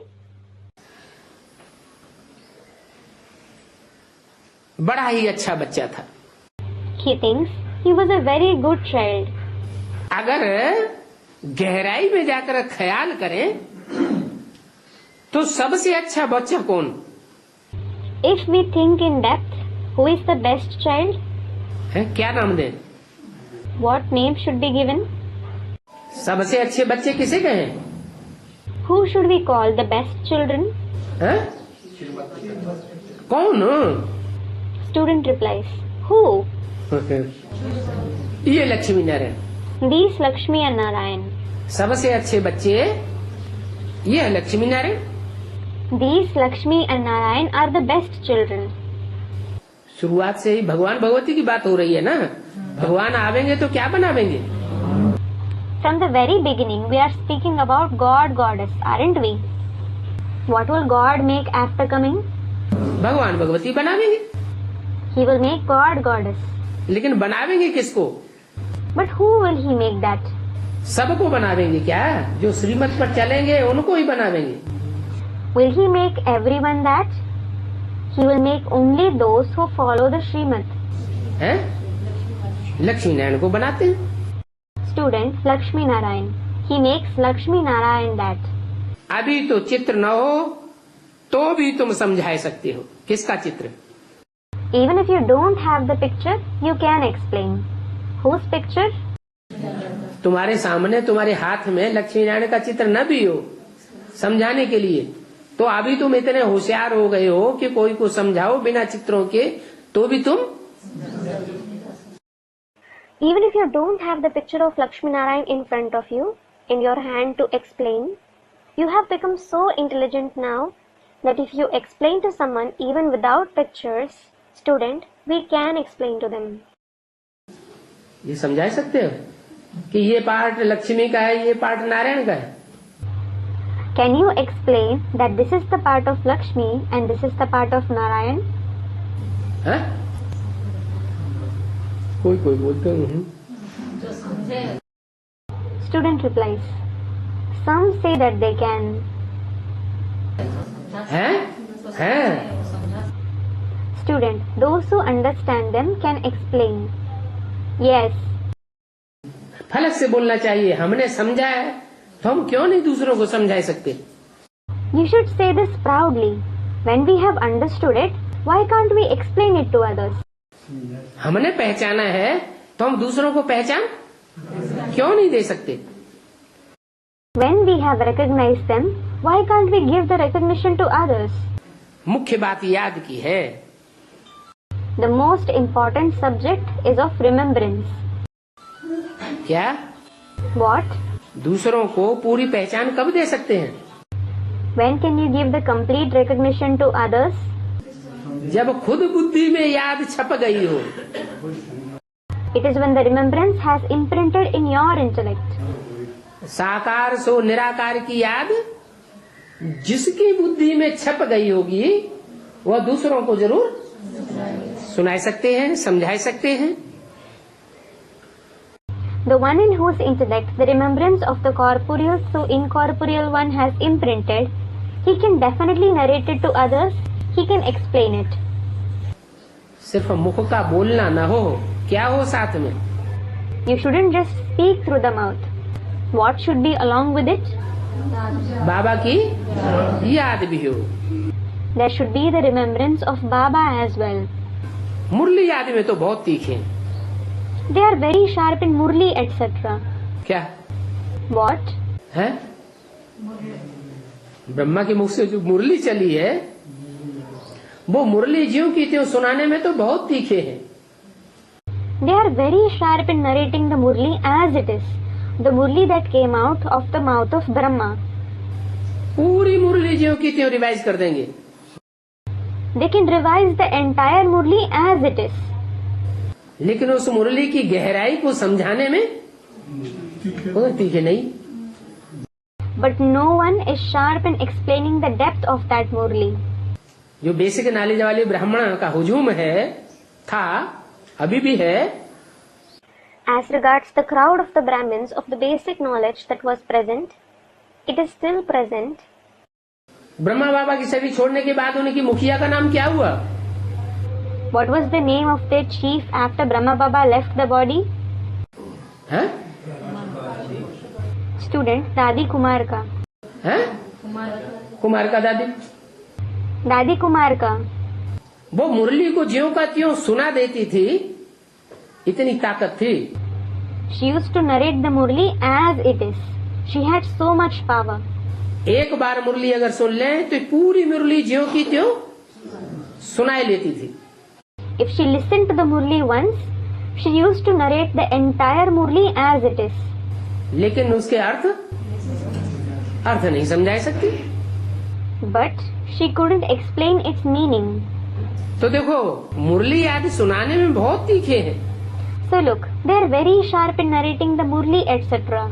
बड़ा ही अच्छा बच्चा था। He thinks he was a very good child. अगर गहराई में जाकर ख्याल करें तो सबसे अच्छा बच्चा कौन? If we think in depth, who is the best child? है क्या नाम दें? What name should be given? सबसे अच्छे बच्चे किसे कहें? Who should we call the best children? है? कौन? Student replies, Who? ये Lakshmi Narayan. These Lakshmi and Narayan. सबसे अच्छे बच्चे ये है Lakshmi Narayan. These Lakshmi and Narayan are the best children. शुरुआत से ही भगवान भगवती की बात हो रही है ना। भगवान आवेंगे तो क्या बनावेंगे? From the very beginning, we are speaking about God, Goddess, aren't we? What will God make after coming? भगवान Bhagwati बनावेंगे। He will make God, Goddess. लेकिन बनावेंगे किसको? But who will He make that? सबको बनावेंगे क्या? जो श्रीमत पर चलेंगे उनको ही बनावेंगे। Will He make everyone that? He will make only those who follow the Srimad. हैं? लक्ष्मी नारायण को बनाते हैं। Student Lakshmi Narayan. He makes Lakshmi Narayan that. अभी तो चित्र न हो तो भी तुम समझा सकते हो। किसका चित्र? Even if you don't have the picture, you can explain. Whose picture? तुम्हारे सामने तुम्हारे हाथ में लक्ष्मी नारायण का चित्र न भी हो समझाने के लिए, तो अभी तुम इतने होशियार हो गए हो कि कोई को समझाओ बिना चित्रों के तो भी तुम। Even if you don't have the picture of Lakshmi Narayan in front of you, in your hand to explain, you have become so intelligent now that if you explain to someone even without pictures, student, we can explain to them. ये समझा सकते हो कि ये part Lakshmi का है, ये part Narayan का है। Can you explain that this is the part of Lakshmi and this is the part of Narayan? है? कोई कोई बोलते हैं। Student replies, some say that they can. हैं? Student, those who understand them can explain. Yes. फलक से बोलना चाहिए। हमने समझा है तो हम क्यों नहीं दूसरों को समझा सकते? You should say this proudly. When we have understood it, why can't we explain it to others? हमने पहचाना है तो हम दूसरों को पहचान क्यों नहीं दे सकते? When we have recognized them, why can't we give the recognition to others? मुख्य बात याद की है। The most important subject is of remembrance. क्या? What? दूसरों को पूरी पहचान कब दे सकते हैं? When can you give the complete recognition to others? जब खुद बुद्धि में याद छप गई हो। It is when the remembrance has imprinted in your intellect. साकार सो निराकार की याद जिसकी बुद्धि में छप गई होगी वह दूसरों को जरूर सुना सकते हैं, समझा सकते हैं। The one in whose intellect the remembrance of the corporeal so incorporeal one has imprinted, he can definitely narrate it to others, he can explain it. सिर्फ मुख का बोलना न हो, क्या हो साथ में? You shouldn't just speak through the mouth. What should be along with it? बाबा की याद भी हो। There should be the remembrance of Baba as well. मुरली याद में तो बहुत तीखे हैं। They are very sharp in Murli etc. क्या What? है? ब्रह्मा के मुख से जो मुरली चली है वो मुरली ज्यों की त्यों सुनाने में तो बहुत तीखे हैं। They are very sharp in narrating the Murli as it is. The Murli that came out of the mouth of Brahma. पूरी मुरली ज्यों की त्यों रिवाइज कर देंगे। They can revise the entire Murli as it is. लेकिन उस मुरली की गहराई को समझाने में वो तीखे नहीं। But no one is sharp in explaining the depth of that Murli. जो बेसिक नॉलेज वाले ब्राह्मण का हुजूम है, था, अभी भी है। As regards the crowd of the Brahmins of the basic knowledge that was present, it is still present. Brahma बाबा की सभी छोड़ने के बाद उनकी मुखिया का नाम क्या हुआ? What was the name of their chief after Brahma Baba left the body? है? Student Dadi Kumar ka. है? कुमार का दादी। Dadi Kumar ka. वो मुरली को ज्यों का त्यों सुना देती थी, इतनी ताकत थी। She used to narrate the Murli as it is. She had so much power. एक बार मुरली अगर सुन ले तो पूरी मुरली ज्यों की त्यों सुनाई लेती थी। If she listened to the Murli once, she used to narrate the entire Murli as it is. लेकिन उसके अर्थ नहीं समझा सकती। But she couldn't explain its meaning. तो देखो मुरली याद सुनाने में बहुत तीखे हैं। So look, they are very sharp in narrating the Murli etc.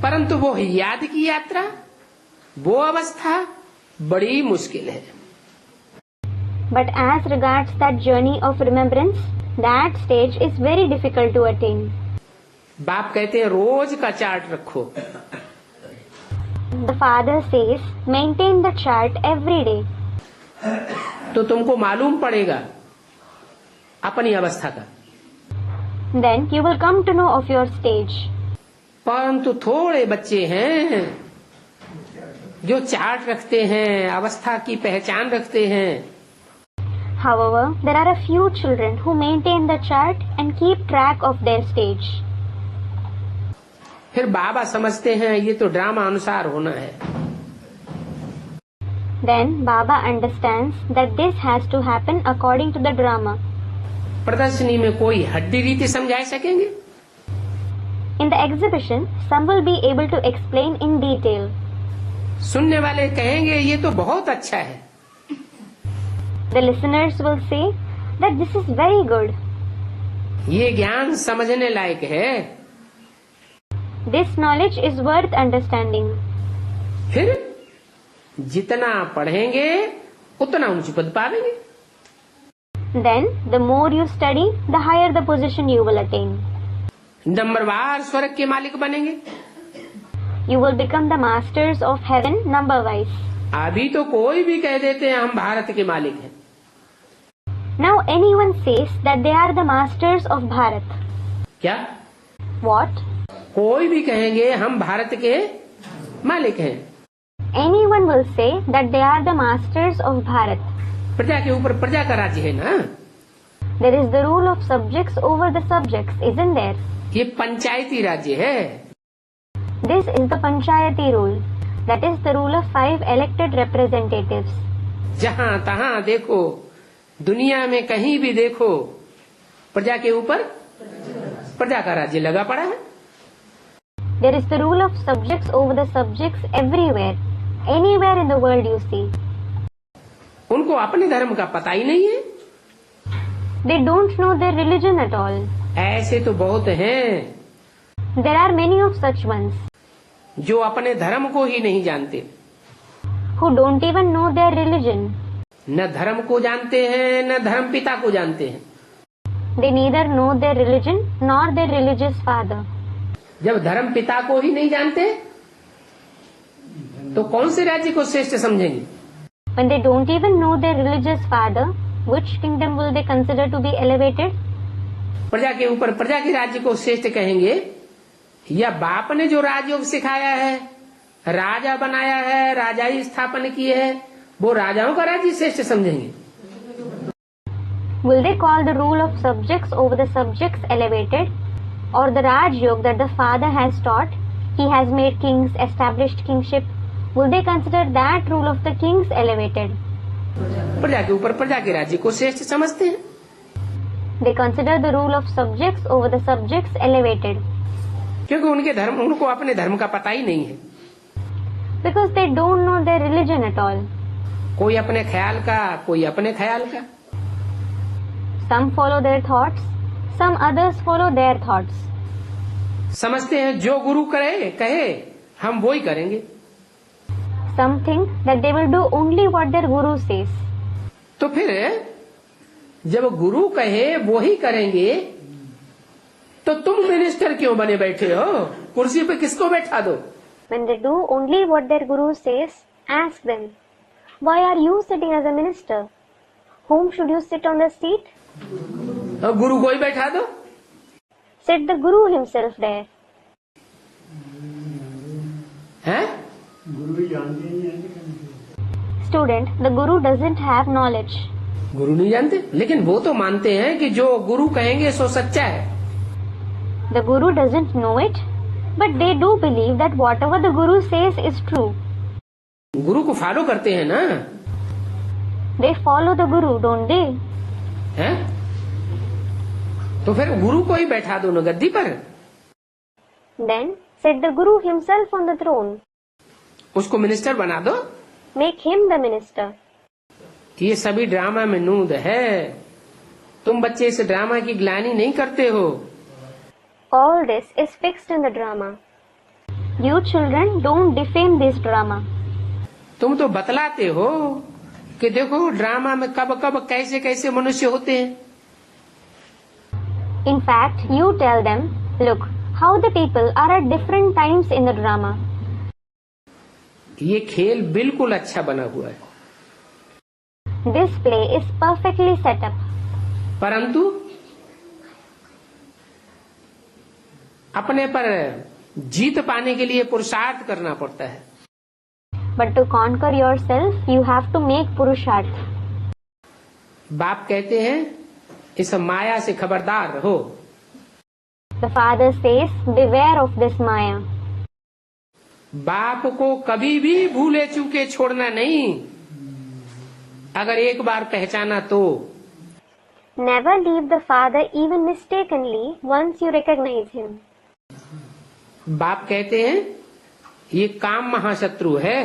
परंतु वो याद की यात्रा, वो अवस्था बड़ी मुश्किल है। But as regards that journey of remembrance, that stage is very difficult to attain. बाप कहते हैं रोज का चार्ट रखो। The father says, maintain the chart every day. तो तुमको मालूम पड़ेगा अपनी अवस्था का। Then you will come to know of your stage. परंतु थोड़े बच्चे हैं जो चार्ट रखते हैं, अवस्था की पहचान रखते हैं। However, there are a few children who maintain the chart and keep track of their stage. फिर बाबा समझते हैं ये तो ड्रामा अनुसार होना है। Then Baba understands that this has to happen according to the drama. प्रदर्शनी में कोई हड्डी रीति समझा सकेंगे? In the exhibition, some will be able to explain in detail. सुनने वाले कहेंगे ये तो बहुत अच्छा है। The listeners will say that this is very good. ये ज्ञान समझने लायक है। This knowledge is worth understanding. फिर जितना पढ़ेंगे उतना ऊंची पद पावेंगे। Then, the more you study, the higher the position you will attain. नंबरवार स्वर्ग के मालिक बनेंगे। You will become the masters of heaven number wise. अभी तो कोई भी कह देते हैं हम भारत के मालिक हैं। Now anyone says that they are the masters of Bharat. क्या? What? कोई भी कहेंगे हम भारत के मालिक हैं। Anyone will say that they are the masters of Bharat. प्रजा के ऊपर प्रजा का राज्य है ना। There is the rule of subjects over the subjects, isn't there? ये पंचायती राज्य है। This is the Panchayati rule. That is the rule of 5 elected representatives. जहाँ तहाँ देखो, दुनिया में कहीं भी देखो, प्रजा के ऊपर प्रजा का राज्य लगा पड़ा है। There is the rule of subjects over the subjects everywhere. Anywhere in the world you see. उनको अपने धर्म का पता ही नहीं है। They don't know their religion at all. ऐसे तो बहुत हैं There are many of such ones जो अपने धर्म को ही नहीं जानते, who don't even know their religion. न धर्म को जानते हैं न धर्म पिता को जानते हैं। They neither know their religion nor their religious father. जब धर्म पिता को ही नहीं जानते तो कौन से राज्य को श्रेष्ठ समझेंगे? When they don't even know their religious father, which kingdom will they consider to be elevated? प्रजा के ऊपर प्रजा के राज्य को श्रेष्ठ कहेंगे या बाप ने जो राजयोग सिखाया है, राजा बनाया है, राजाई स्थापन की है, वो राजाओं का राज्य श्रेष्ठ समझेंगे? Will they call the rule of subjects over the subjects elevated, or the Raj Yoga that the father has taught, he has made kings, established kingship, will they consider that rule of the kings elevated? प्रजा के ऊपर प्रजा के राज्य को श्रेष्ठ समझते हैं। They consider the rule of subjects over the subjects elevated, क्योंकि उनको अपने धर्म का पता ही नहीं है। because they don't know their religion at all. कोई अपने ख्याल का, कोई अपने ख्याल का। Some follow their thoughts, some others follow their thoughts. समझते हैं जो गुरु कहे हम वो ही करेंगे। Some think that they will do only what their guru says. तो फिर जब गुरु कहे वो ही करेंगे तो तुम मिनिस्टर क्यों बने बैठे हो? कुर्सी पे किसको बैठा दो? When they do only what their guru says, ask them, why are you sitting as a minister? Whom should you sit on the seat? और गुरु को ही बैठा दो। Sit the guru himself there. हैं? Student, the guru doesn't have knowledge. गुरु नहीं जानते, लेकिन वो तो मानते हैं कि जो गुरु कहेंगे सो सच्चा है। The guru doesn't know it, but they do believe that whatever the guru says is true. गुरु को फॉलो करते हैं ना? They follow the guru, don't they? हैं? तो फिर गुरु को ही बैठा दो ना गद्दी पर। Then sit the guru himself on the throne. उसको मिनिस्टर बना दो। Make him the minister. ये सभी ड्रामा में नूद है। तुम बच्चे इस ड्रामा की ग्लानि नहीं करते हो। All this is fixed in the drama. You children don't defame this drama. तुम तो बतलाते हो कि देखो ड्रामा में कब कब कैसे कैसे मनुष्य होते हैं। In fact, you tell them, look, how the people are at different times in the drama. ये खेल बिल्कुल अच्छा बना हुआ है, This play is perfectly set up. परंतु अपने पर जीत पाने के लिए पुरुषार्थ करना पड़ता है। But to conquer yourself, you have to make purusharth. बाप कहते हैं इस माया से खबरदार रहो। The father says, beware of this Maya. बाप को कभी भी भूले चूके छोड़ना नहीं, अगर एक बार पहचाना तो। Never leave the father even mistakenly once you recognize him. बाप कहते हैं ये काम महाशत्रु है।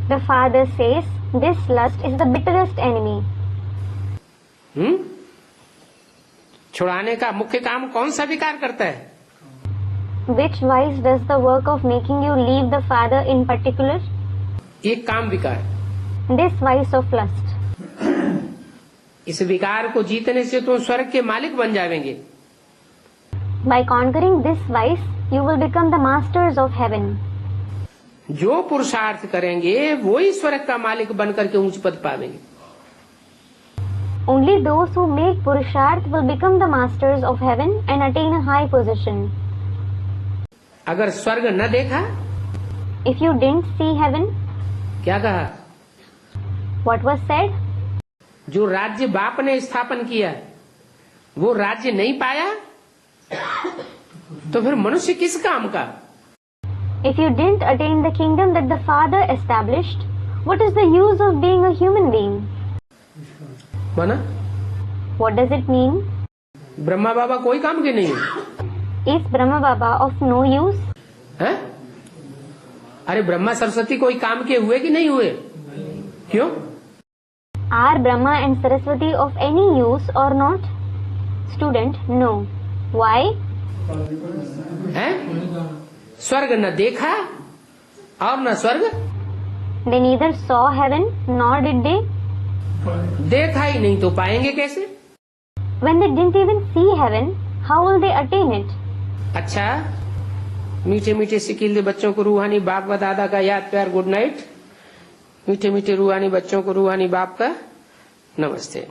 The father says, this lust is the bitterest enemy. छुड़ाने का मुख्य काम कौन सा विकार करता है? Which vice does the work of making you leave the father in particular? एक काम विकार। This vice of lust. इस विकार को जीतने से तुम स्वर्ग के मालिक बन जाएंगे। By conquering this vice, you will become the masters of heaven. जो पुरुषार्थ करेंगे वो ही स्वर्ग का मालिक बनकर के ऊंच पद पावेंगे। Only those who make purusharth will become the masters of heaven and attain a high position. अगर स्वर्ग न देखा, If you didn't see heaven, क्या कहा? what was said? जो राज्य बाप ने स्थापन किया वो राज्य नहीं पाया तो फिर मनुष्य किस काम का? If you didn't attain the kingdom that the Father established, what is the use of being a human being? माना What does it mean? Brahma बाबा कोई काम के नहीं है। Is Brahma Baba of no use? हैं? अरे ब्रह्मा सरस्वती कोई काम के हुए कि नहीं हुए? क्यों? Are Brahma and Saraswati of any use or not? Student, no. Why? है? स्वर्ग न देखा और न स्वर्ग They neither saw heaven nor did they. देखा ही नहीं तो पाएंगे कैसे? When they didn't even see heaven, how will they attain it? अच्छा, मीठे मीठे सिकील बच्चों को रूहानी बाप व दादा का याद प्यार गुड नाइट। मीठे मीठे रूहानी बच्चों को रूहानी बाप का नमस्ते।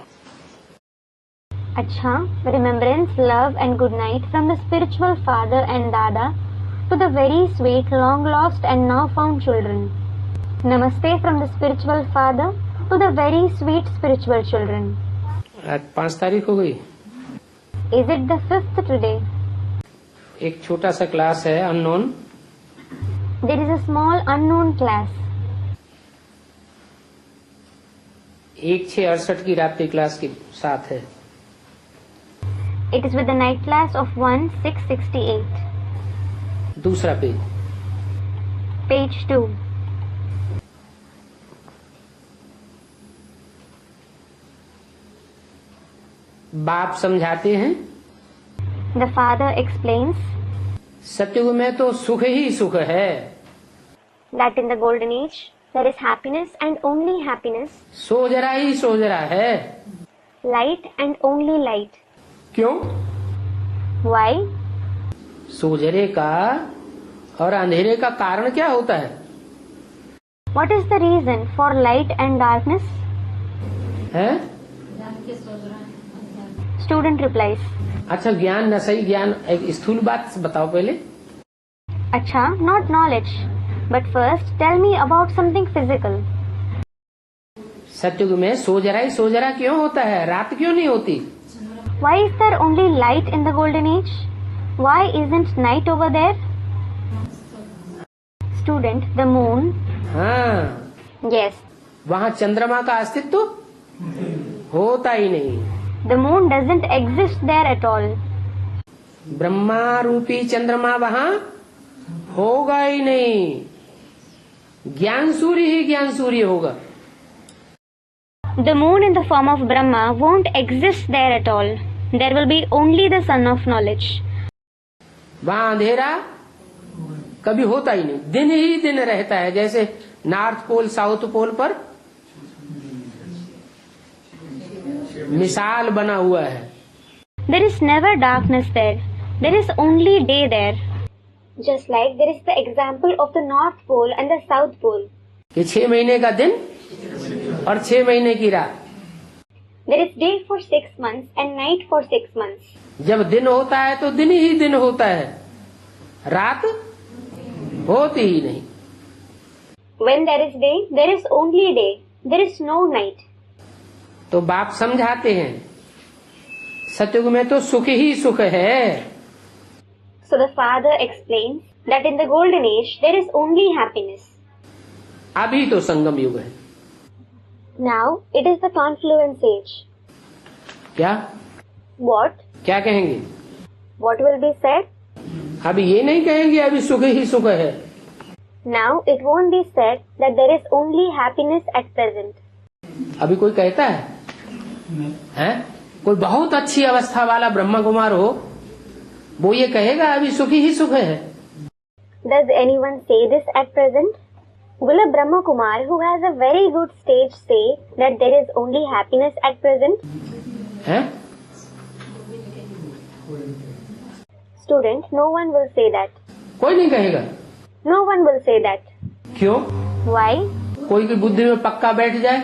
Acha, remembrance, love and good night from the spiritual father and dada to the very sweet, long lost and now found children. Namaste from the spiritual father to the very sweet spiritual children. आज 5 तारीख हो गई। Is it the 5th today? एक छोटा सा class है unknown. There is a small unknown class. 1/6/68 की रात की क्लास के साथ है। It is with the night class of 1/6/68. दूसरा पेज। Page 2. बाप समझाते हैं The father explains सतयुग में तो सुख ही सुख है। that in the golden age there is happiness and only happiness, सोजरा ही सोजरा है। light and only light. क्यों? Why? सोजरे का और अंधेरे का कारण क्या होता है? What is the reason for light and darkness? है? Student replies, अच्छा, ज्ञान न सही ज्ञान, एक स्थूल बात बताओ पहले। Acha, not knowledge. But first tell me about something physical. सतयुग में सोजरा क्यों होता है? रात क्यों नहीं होती? Why is there only light in the golden age? Why isn't night over there? Student, the moon. हाँ, Yes, वहाँ चंद्रमा का अस्तित्व होता ही नहीं। the moon doesn't exist there at all. Brahma रूपी चंद्रमा वहाँ होगा ही नहीं। ज्ञान सूर्य ही ज्ञान सूर्य होगा। The moon in the form of Brahma won't exist there at all. There will be only the sun of knowledge. वहाँ अंधेरा कभी होता ही नहीं, दिन ही दिन रहता है। जैसे नॉर्थ पोल साउथ पोल पर मिसाल बना हुआ है। There is never darkness there. There is only day there. Just like there is the example of the North Pole and the South Pole. कि 6 महीने का दिन और 6 महीने की रात। There is day for 6 months and night for 6 months. जब दिन होता है तो दिन ही दिन होता है, रात होती ही नहीं। When there is day, there is only day. There is no night. तो बाप समझाते हैं सतयुग में तो सुख ही सुख है। So the father explains that in the golden age there is only happiness. अभी तो संगम युग है। Now it is the confluence age. क्या What? क्या कहेंगे? What will be said? अभी ये नहीं कहेंगे अभी सुख ही सुख है। Now it won't be said that there is only happiness at present. अभी कोई कहता है कोई बहुत अच्छी अवस्था वाला ब्रह्म कुमार हो, वो ये कहेगा अभी सुखी ही सुख है? Does anyone say this at present? Will a Brahma Kumar who has a very good stage say that there is only happiness at present? है? Student, no one will say that. कोई नहीं कहेगा। No one will say that. क्यों? Why? कोई की बुद्धि में पक्का बैठ जाए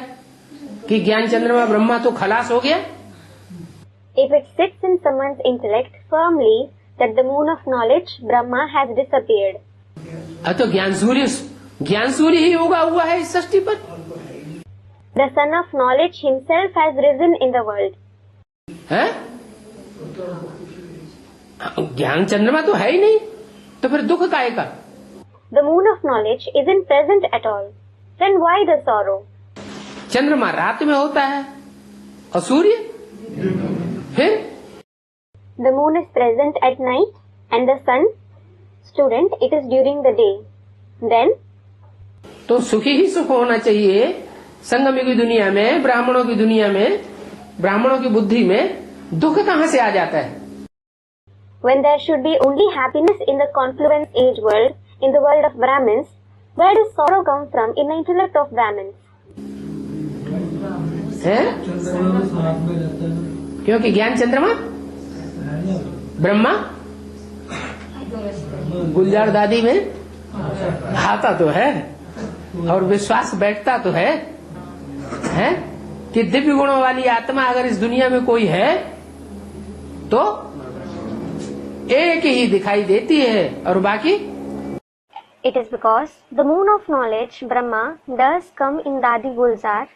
कि ज्ञान चंद्रमा ब्रह्मा तो खलास हो गया। If it sits in someone's intellect firmly that the moon of knowledge, Brahma, has disappeared. तो ज्ञान सूर्य ही होगा हुआ है इस सृष्टि पर। The sun of knowledge himself has risen in the world. है? ज्ञान चंद्रमा तो है ही नहीं, तो फिर दुख काहे का? The moon of knowledge isn't present at all. Then why the sorrow? चंद्रमा रात में होता है और सूर्य फिर? The moon is present at night and the sun, student, it is during the day. Then? तो सुखी ही सुख होना चाहिए संगम युग की दुनिया में, ब्राह्मणों की दुनिया में, ब्राह्मणों की बुद्धि में दुख कहाँ से आ जाता है? When there should be only happiness in the confluence age world, in the world of Brahmins, where does sorrow come from in the intellect of Brahmins? है? क्योंकि ज्ञान चंद्रमा, ब्रह्मा, गुलजार दादी में आता तो है और विश्वास बैठता तो है कि दिव्य गुणों वाली आत्मा अगर इस दुनिया में कोई है तो एक ही दिखाई देती है और बाकी। It is because the moon of knowledge, Brahma, does come in Dadi Gulzar,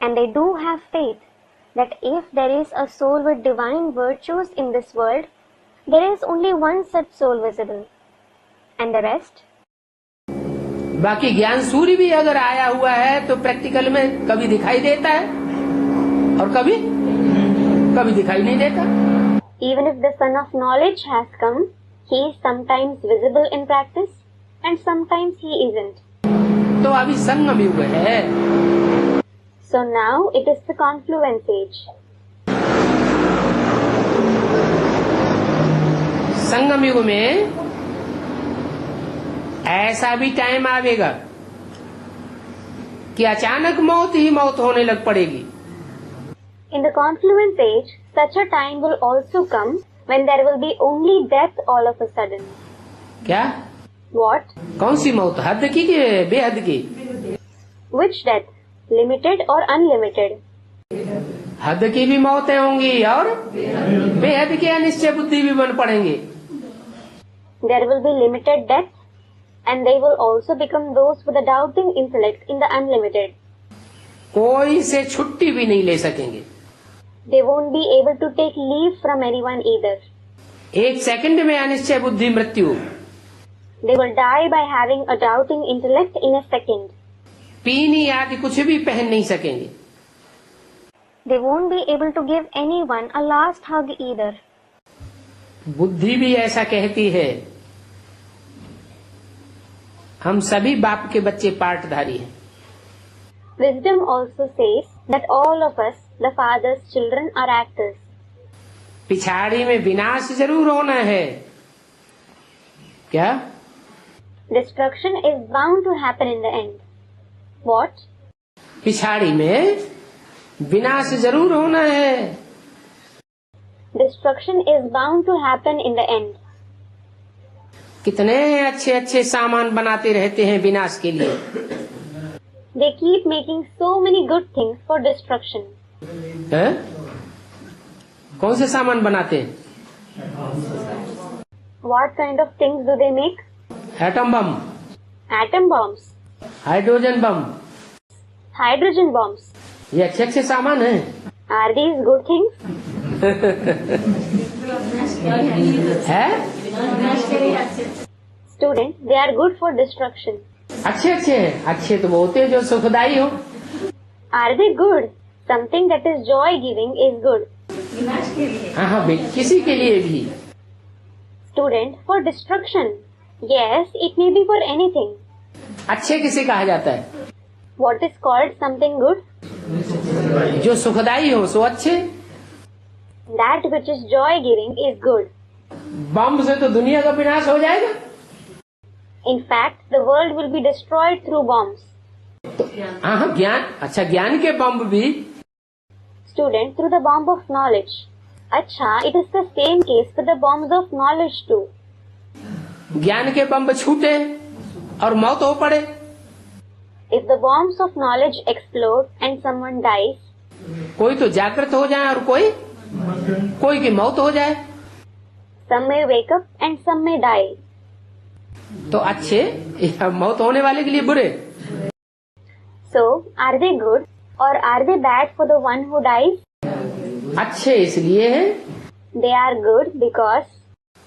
and they do have faith that if there is a soul with divine virtues in this world, there is only one such soul visible, and the rest? बाकी ज्ञान सूर्य भी अगर आया हुआ है तो practical में कभी दिखाई देता है और कभी दिखाई नहीं देता। Even if the sun of knowledge has come, he is sometimes visible in practice and sometimes he isn't. तो अभी संगम युग है। So now it is the confluence age. संगम युग में ऐसा भी टाइम आवेगा कि अचानक मौत ही मौत होने लग पड़ेगी। In the confluence age, such a time will also come when there will be only death all of a sudden. क्या? What? कौन सी मौत? हद की कि बेहद की? Which death? Limited or unlimited? हद की भी मौतें होंगी और बेहद के अनिश्चय बुद्धि भी बन पड़ेंगे। There will be limited death, and they will also become those with a doubting intellect in the unlimited. कोई से छुट्टी भी नहीं ले सकेंगे। They won't be able to take leave from anyone either. एक सेकंड में अनिश्चय बुद्धि मृत्यु। They will die by having a doubting intellect in a second. पीनी आदि कुछ भी पहन नहीं सकेंगे। They won't be able to give anyone a last hug either. बुद्धि भी ऐसा कहती है। हम सभी बाप के बच्चे पार्टधारी हैं। Wisdom also says that all of us, the Father's children, are actors. पिछाड़ी में विनाश जरूर होना है। क्या? Destruction is bound to happen in the end. What? पिछाड़ी में विनाश जरूर होना है। Destruction is bound to happen in the end. कितने अच्छे अच्छे सामान बनाते रहते हैं विनाश के लिए। They keep making so many good things for destruction. है? कौन से सामान बनाते हैं? What kind of things do they make? Atom bomb, Atom bombs, hydrogen bomb, hydrogen bombs. ये अच्छे अच्छे सामान हैं। Are these good things? है? Student, they are good for destruction. अच्छे अच्छे हैं। अच्छे तो वो होते हैं जो सुखदायी हो। Are they good? Something that is joy giving is good. हाँ हाँ, किसी के लिए भी। Student, for destruction. Yes, it may be for anything. अच्छे किसे कहा जाता है? What is called something good? जो सुखदायी हो सो अच्छे। That which is joy giving is good. बम से तो दुनिया का विनाश हो जाएगा। In fact, the world will be destroyed through bombs. हाँ हाँ, ज्ञान, अच्छा ज्ञान के बम भी। Student, through the bomb of knowledge. Acha, it is the same case with the bombs of knowledge too. ज्ञान के बम छूटे और मौत हो पड़े। If the bombs of knowledge explode and someone dies, कोई तो जागृत हो जाए और कोई की मौत हो जाए। some may wake up and some may die. तो अच्छे या मौत होने वाले के लिए बुरे। So, are they good or are they bad for the one who dies? अच्छे इसलिए हैं They are good because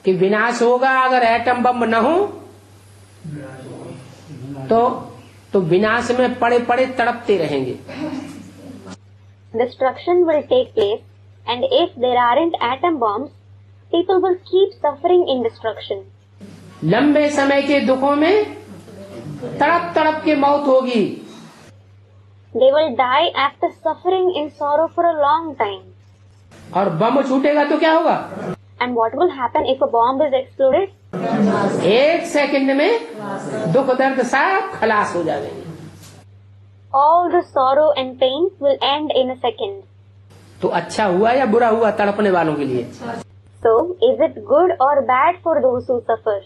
कि विनाश होगा अगर एटम बम न हो तो विनाश में पड़े पड़े तड़पते रहेंगे। destruction will take place, and if there aren't atom bombs, people will keep suffering in destruction. लंबे समय के दुखों में तड़प तड़प के मौत होगी। They will die after suffering in sorrow for a long time. और बम छूटेगा तो क्या होगा? And what will happen if a bomb is exploded? 1 second में दुख दर्द सब खलास हो जाएंगे। All the sorrow and pain will end in a second. तो अच्छा हुआ या बुरा हुआ तड़पने वालों के लिए? So, is it good or bad for those who suffer?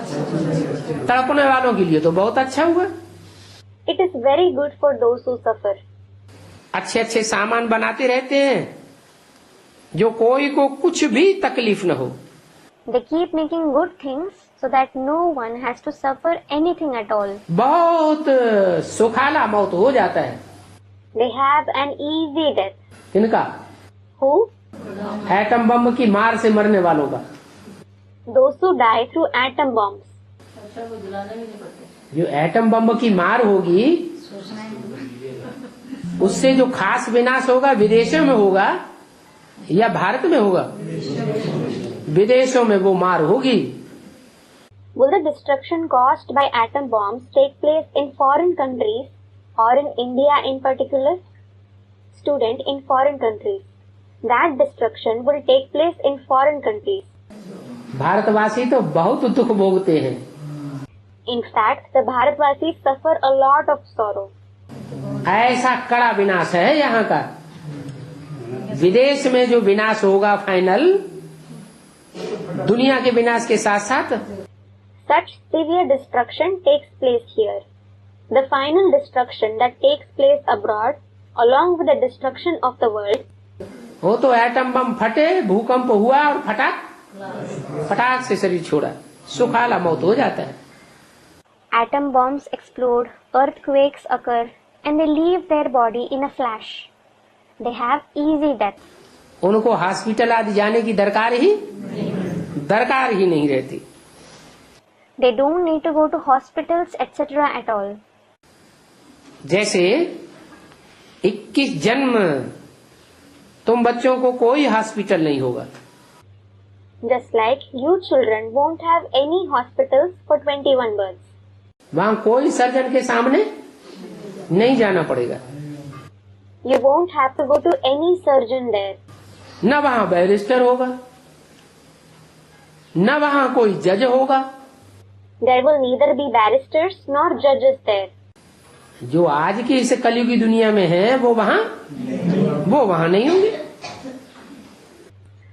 तड़पने वालों के लिए तो बहुत अच्छा हुआ। It is very good for those who suffer. अच्छे अच्छे सामान बनाते रहते हैं जो कोई को कुछ भी तकलीफ न हो। They keep making good things so that no one has to suffer anything at all. बहुत सुखाला मौत हो जाता है। They have an easy death. किनका? Who? एटम बम की मार से मरने वालों का। Those who die through atom bombs. जो एटम बम की मार होगी उससे जो खास विनाश होगा विदेशों में होगा या भारत में होगा? विदेशों में वो मार होगी। Will the destruction caused by atom bombs take place in foreign countries or in India in particular? Student, in foreign countries. That destruction will take place in foreign countries. भारतवासी तो बहुत दुख भोगते हैं। In fact, the Bharatvasis suffer a lot of sorrow. ऐसा कड़ा विनाश है यहाँ का। विदेश में जो विनाश होगा फाइनल दुनिया के विनाश के साथ साथ Such severe destruction takes place here. The final destruction that takes place abroad, along with the destruction of the world, वो तो एटम बम फटे, भूकंप हुआ और फटाक से शरीर छोड़ा, सुखाला मौत हो जाता है। atom bombs explode, earthquakes occur, and they leave their body in a flash. They have easy death. उनको हॉस्पिटल आदि जाने की दरकार ही नहीं रहती। They don't need to go to hospitals, etc. at all. जैसे 21 जन्म तुम बच्चों को कोई हॉस्पिटल नहीं होगा। Just like you children won't have any hospitals for 21 births. वहाँ कोई सर्जन के सामने नहीं जाना पड़ेगा। You won't have to go to any surgeon there. न वहाँ बैरिस्टर होगा, न वहाँ कोई जज होगा। There will neither be barristers nor judges there. जो आज की इस कलयुगी दुनिया में है वो वहाँ नहीं होंगे।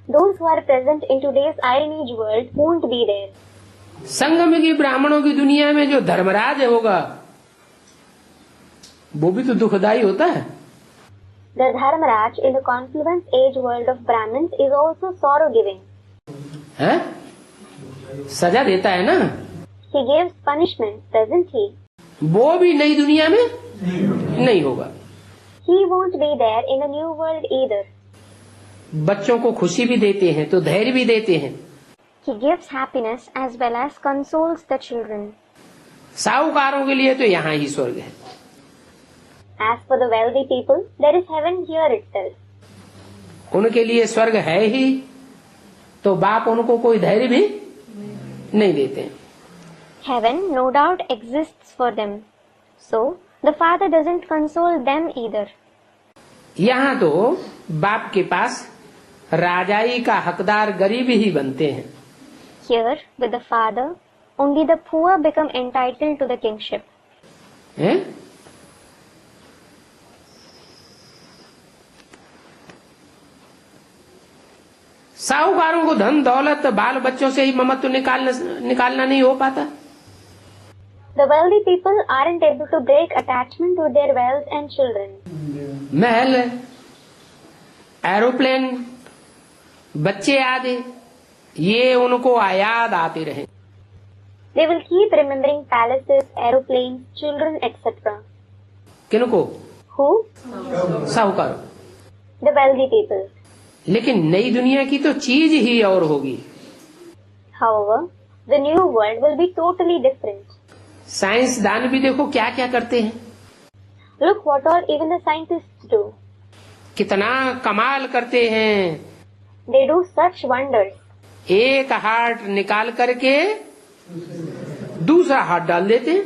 Those who are present in today's Iron Age world won't be there. संगम की ब्राह्मणों की दुनिया में जो धर्मराज होगा वो भी तो दुखदाई होता है। The Dharmaraj in the confluence age world of Brahmins is also sorrow giving. है? सजा देता है ना? He gives punishment, doesn't he? वो भी नई दुनिया में नहीं होगा। He won't be there in the new world either. बच्चों को खुशी भी देते हैं तो धैर्य भी देते हैं। He gives happiness as well as consoles the children. साहूकारों के लिए तो यहाँ ही स्वर्ग है। As for the wealthy people, there is heaven here itself. उनके लिए स्वर्ग है ही तो बाप उनको कोई धैर्य भी नहीं देते। Heaven no doubt exists for them. So, the father doesn't console them either. यहाँ तो बाप के पास राजाई का हकदार गरीब ही बनते हैं। Here, with the father, only the poor become entitled to the kingship. हैं? साहूकारों को धन दौलत बाल बच्चों से ही ममत्व निकालना नहीं हो पाता। The wealthy people aren't able to break attachment with their wealth and children. Mahal, aeroplane, बच्चे आदि ये उनको याद आते रहे। They will keep remembering palaces, aeroplanes, children, etc. किनको? Who? साहूकार। The wealthy people. लेकिन नई दुनिया की तो चीज ही और होगी। However, the new world will be totally different. साइंसदान भी देखो क्या क्या करते हैं। Look what all even the scientists do. कितना कमाल करते हैं। They do such wonders. एक हार्ट निकाल करके दूसरा हार्ट डाल देते हैं।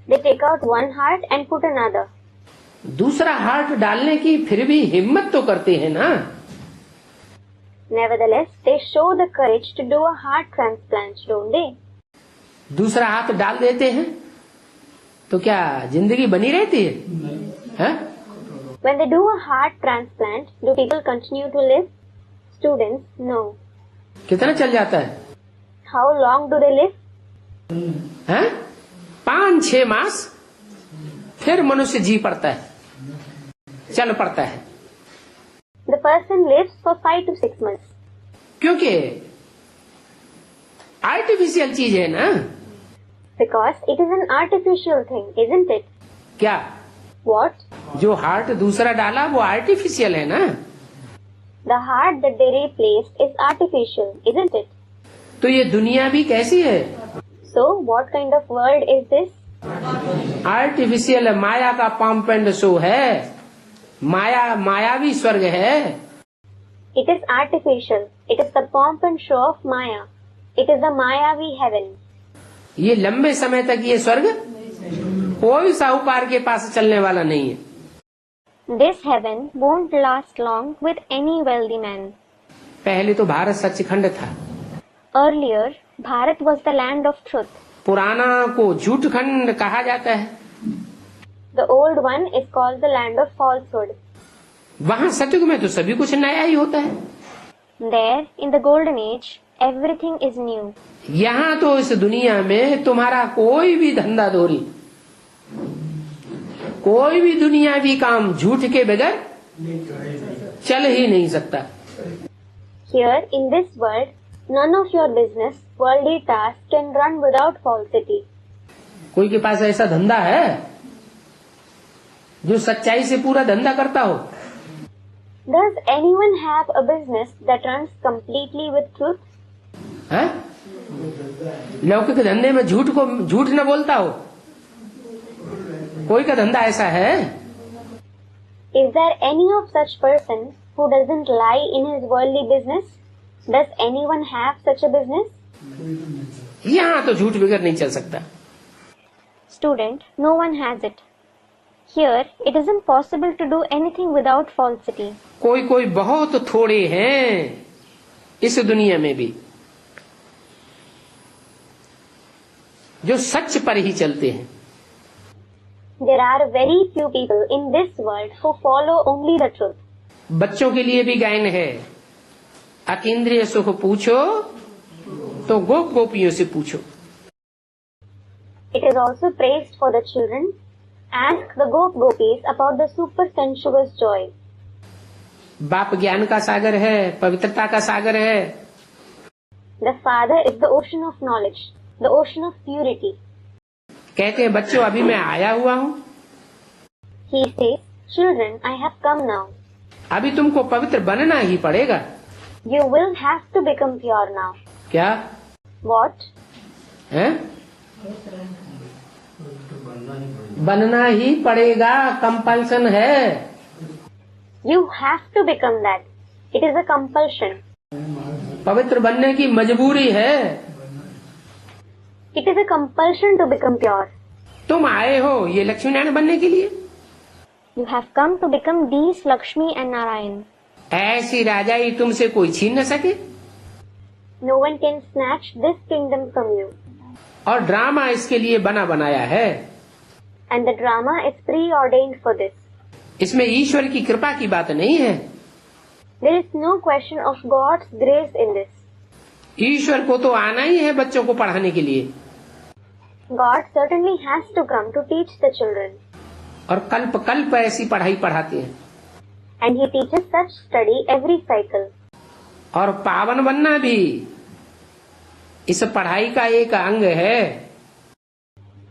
They take out one heart and put another. दूसरा हार्ट डालने की फिर भी हिम्मत तो करते हैं ना। Nevertheless, they show the courage to do a heart transplant, don't they? दूसरा हाथ डाल देते हैं तो क्या जिंदगी बनी रहती है? When they do a heart transplant, do people continue to live? Students, no. कितना चल जाता है? How long do they live? 5-6 मास फिर मनुष्य जी पड़ता है, चल पड़ता है। The person lives for 5 to 6 months. क्योंकि आर्टिफिशियल चीज है ना। Because it is an artificial thing, isn't it? क्या? What? जो हार्ट दूसरा डाला वो आर्टिफिशियल है ना। The heart that they replaced is artificial, isn't it? तो ये दुनिया भी कैसी है? So, what kind of world is this? Artificial, माया का पंप एंड शो है। मायावी स्वर्ग है। It is artificial. It is the pomp and show of Maya. It is the Mayavi heaven. ये लंबे समय तक ये स्वर्ग कोई साहूकार के पास चलने वाला नहीं है। This heaven won't last long with any wealthy man. पहले तो भारत सचखंड था। Earlier, Bharat was the land of truth. पुराना को झूठ खंड कहा जाता है। The old one is called the land of falsehood. वहाँ सतयुग में तो सभी कुछ नया ही होता है। There, in the golden age, everything is new. यहाँ तो इस दुनिया में तुम्हारा कोई भी धंधा धोरी, कोई भी दुनियावी काम झूठ के बगैर चल ही नहीं सकता। Here, in this world, none of your business, worldly tasks can run without falsity. कोई के पास ऐसा धंधा है जो सच्चाई से पूरा धंधा करता हो? Does anyone have a business that runs completely with truth? है? लौकिक धंधे में झूठ न बोलता हो? कोई का धंधा ऐसा है? Is there any of such person who doesn't lie in his worldly business? Does anyone have such a business? यहाँ तो झूठ बगैर नहीं चल सकता। Student, no one has it. Here, it isn't possible to do anything without falsity. कोई बहुत थोड़े हैं इस दुनिया में भी जो सच पर ही चलते हैं। There are very few people in this world who follow only the truth. बच्चों के लिए भी गायन है, अतीन्द्रिय सुख पूछो तो गोप गोपियों से पूछो। It is also praised for the children. Ask the gopis about the super sensuous joy. बाप ज्ञान का सागर है, पवित्रता का सागर है। The father is the ocean of knowledge, the ocean of purity. कहते हैं बच्चों अभी मैं आया हुआ हूँ। He says, children, I have come now. अभी तुमको पवित्र बनना ही पड़ेगा। You will have to become pure now. क्या? What? है? बनना ही पड़ेगा, कंपल्सन है। You have to become that. It is a compulsion. पवित्र बनने की मजबूरी है। It is a compulsion to become pure. तुम आए हो ये लक्ष्मी नारायण बनने के लिए। You have come to become these Lakshmi and Narayan. ऐसी राजाई तुमसे कोई छीन न सके। No one can snatch this kingdom from you. और ड्रामा इसके लिए बना बनाया है। And the drama is preordained for this. इसमें ईश्वर की कृपा की बात नहीं है। There is no question of God's grace in this. ईश्वर को तो आना ही है बच्चों को पढ़ाने के लिए। God certainly has to come to teach the children. और कल्प कल्प ऐसी पढ़ाई पढ़ाते हैं। And he teaches such study every cycle. और पावन बनना भी इस पढ़ाई का एक अंग है।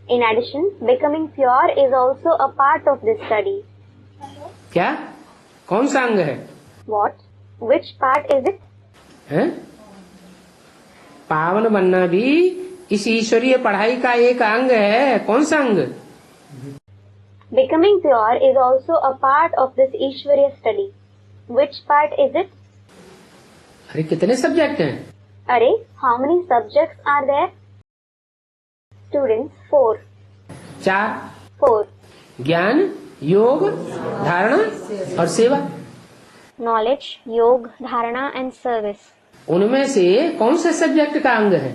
In addition, becoming pure is also a part of this study. क्या? कौन सा अंग है? What? Which part is it? हैं? पावन बनना भी इस ईश्वरीय पढ़ाई का एक अंग है। कौन सा अंग? Becoming pure is also a part of this Ishwariya study. Which part is it? अरे कितने सब्जेक्ट हैं? Arey, how many subjects are there? Students, 4. 4। 4. ज्ञान, योग, धारणा और सेवा। Knowledge, Yoga, Dharana and service. उनमें से कौन से सब्जेक्ट का अंग है?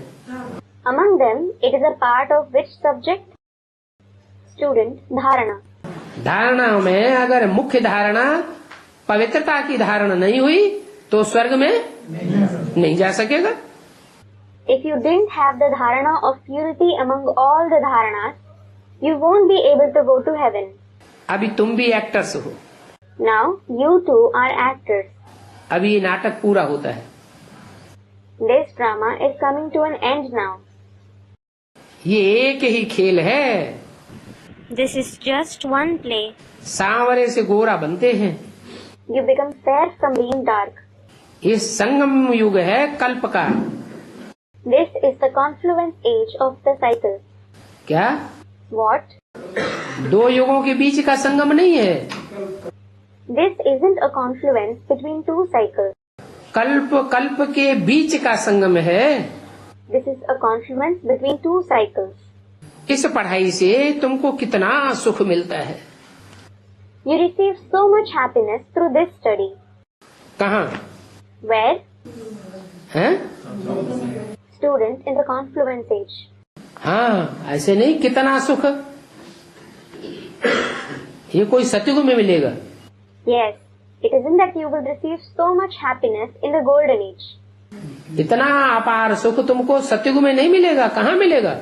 Among them, it is a part of which subject? Student, Dharana. धारणा में अगर मुख्य धारणा पवित्रता की धारणा नहीं हुई तो स्वर्ग में नहीं जा सकेगा। If you didn't have the dharana of purity among all the dharanas, you won't be able to go to heaven. अभी तुम भी एक्टर्स हो। Now, you too are actors. अभी ये नाटक पूरा होता है। This drama is coming to an end now. ये एक ही खेल है। This is just one play. Sanwer से गोरा बनते हैं। You become fair from being dark. ये संगम युग है कल्प का। This is the confluence age of the cycle. क्या? What? दो युगों के बीच का संगम नहीं है। This isn't a confluence between two cycles. कल्प कल्प के बीच का संगम है। This is a confluence between two cycles. इस पढ़ाई से तुमको कितना सुख मिलता है। You receive so much happiness through this study. कहाँ? Where? हैं? Student in the confluence age. हाँ, ऐसे नहीं कितना सुख। ये कोई सतयुग में मिलेगा। Yes, it isn't that you will receive so much happiness in the golden age. इतना अपार सुख तुमको सतयुग में नहीं मिलेगा। कहाँ मिलेगा?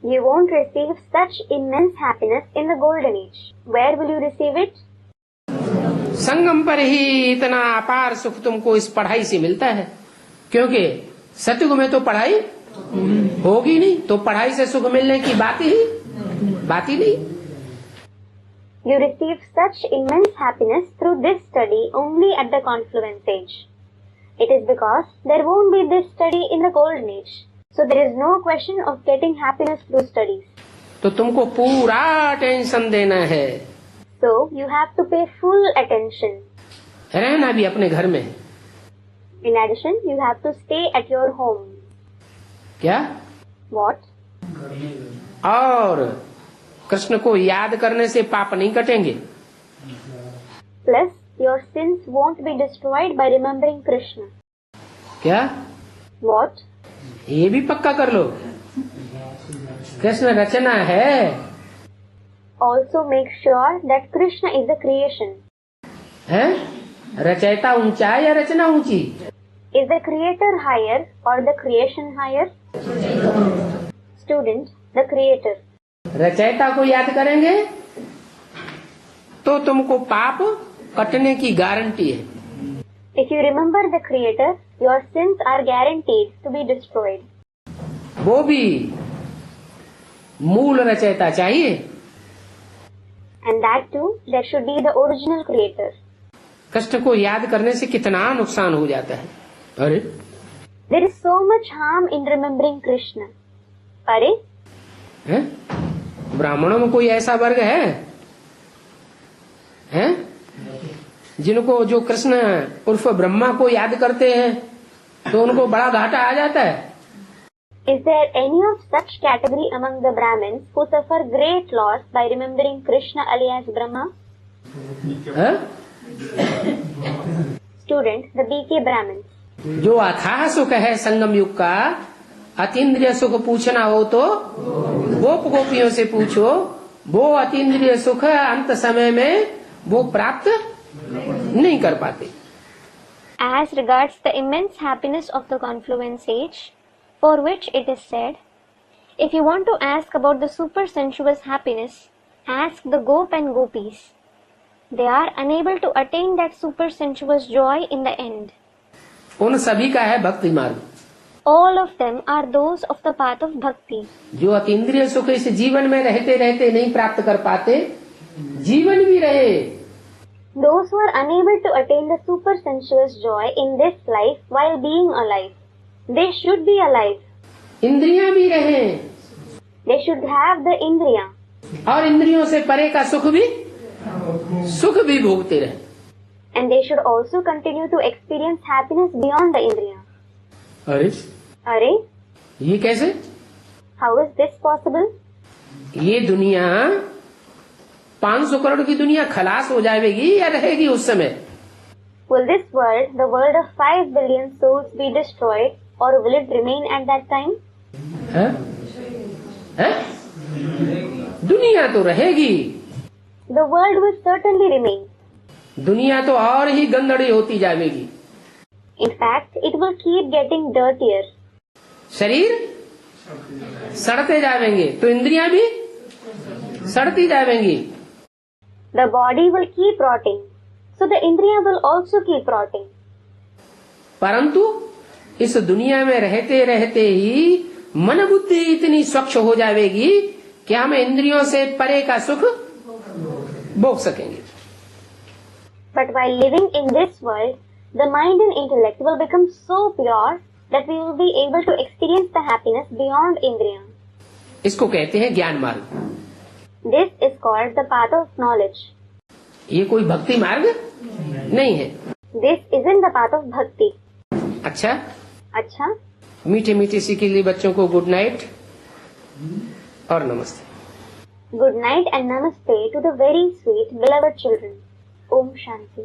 You won't receive such immense happiness in the golden age. Where will you receive it? संगम पर ही इतना अपार सुख तुमको इस पढ़ाई से मिलता है, क्योंकि सतयुग में तो पढ़ाई होगी नहीं, तो पढ़ाई से सुख मिलने की बात ही नहीं। You receive such immense happiness through this study only at the confluence age. It is because there won't be this study in the golden age. So there is no question of getting happiness through studies. तो तुमको पूरा tension देना है। So you have to pay full attention. रहना भी अपने घर में। In addition, you have to stay at your home. क्या? What? और कृष्ण को याद करने से पाप नहीं कटेंगे। Plus, your sins won't be destroyed by remembering Krishna. क्या? What? ये भी पक्का कर लो। कृष्ण रचना है। Also make sure that Krishna is the creation. है? रचयिता ऊंचा है या रचना ऊंची? Is the creator higher or the creation higher? Student, the creator. रचयिता को याद करेंगे तो तुमको पाप कटने की गारंटी है। If you remember the creator, your sins are guaranteed to be destroyed. वो भी मूल रचयिता चाहिए। And that too, there should be the original creator. Krishna को याद करने से कितना नुकसान हो जाता है। अरे There is so much harm in remembering Krishna. अरे हैं? ब्राह्मणों में कोई ऐसा वर्ग है जिनको जो कृष्ण उर्फ ब्रह्मा को याद करते हैं तो उनको बड़ा घाटा आ जाता है? Is there any of such category among the Brahmins who suffer great loss by remembering Krishna alias Brahma? है? Student, the BK Brahmins. जो अथाह सुख है संगम युग का, अतीन्द्रिय सुख पूछना हो तो गोप गोपियों से पूछो। वो अतीन्द्रिय सुख अंत समय में वो प्राप्त नहीं कर पाते। As regards the immense happiness of the confluence age, for which it is said, if you want to ask about the super sensuous happiness, ask the Gop and Gopis. They are unable to attain that super sensuous joy in the end. उन सभी का है भक्ति मार्ग। All of them are those of the path of bhakti. जो अतीन्द्रिय सुख इस जीवन में रहते रहते नहीं प्राप्त कर पाते, जीवन भी रहे। Those who are unable to attain the super sensuous joy in this life while being alive, they should be alive. इंद्रियां भी रहे। They should have the indriya. और इंद्रियों से परे का सुख भी भोगते रहे। And they should also continue to experience happiness beyond the indriya. अरे ये कैसे? How is this possible? ये दुनिया 500 करोड़ की दुनिया खलास हो जाएगी या रहेगी उस समय? Will this world, the world of 5 billion souls, be destroyed, or will it remain at that time? है? है? दुनिया तो रहेगी। The world will certainly remain. दुनिया तो और ही गंदड़ी होती जाएगी। In fact, it will keep getting dirtier. शरीर सड़ते जाएंगे तो इंद्रियां भी सड़ती जाएंगी। The body will keep rotting, so the indriya will also keep rotting. परंतु इस दुनिया में रहते रहते ही मन बुद्धि इतनी स्वच्छ हो जाएगी कि हम इंद्रियों से परे का सुख भोग सकेंगे। But while living in this world, the mind and intellect will become so pure that we will be able to experience the happiness beyond indriya. इसको कहते हैं ज्ञान मार्ग। This is called the path of knowledge. ये कोई भक्ति मार्ग नहीं है। This isn't the path of bhakti. अच्छा, अच्छा, मीठे मीठे सी के लिए बच्चों को गुड नाइट और नमस्ते। good night and namaste to the very sweet beloved children. Om Shanti.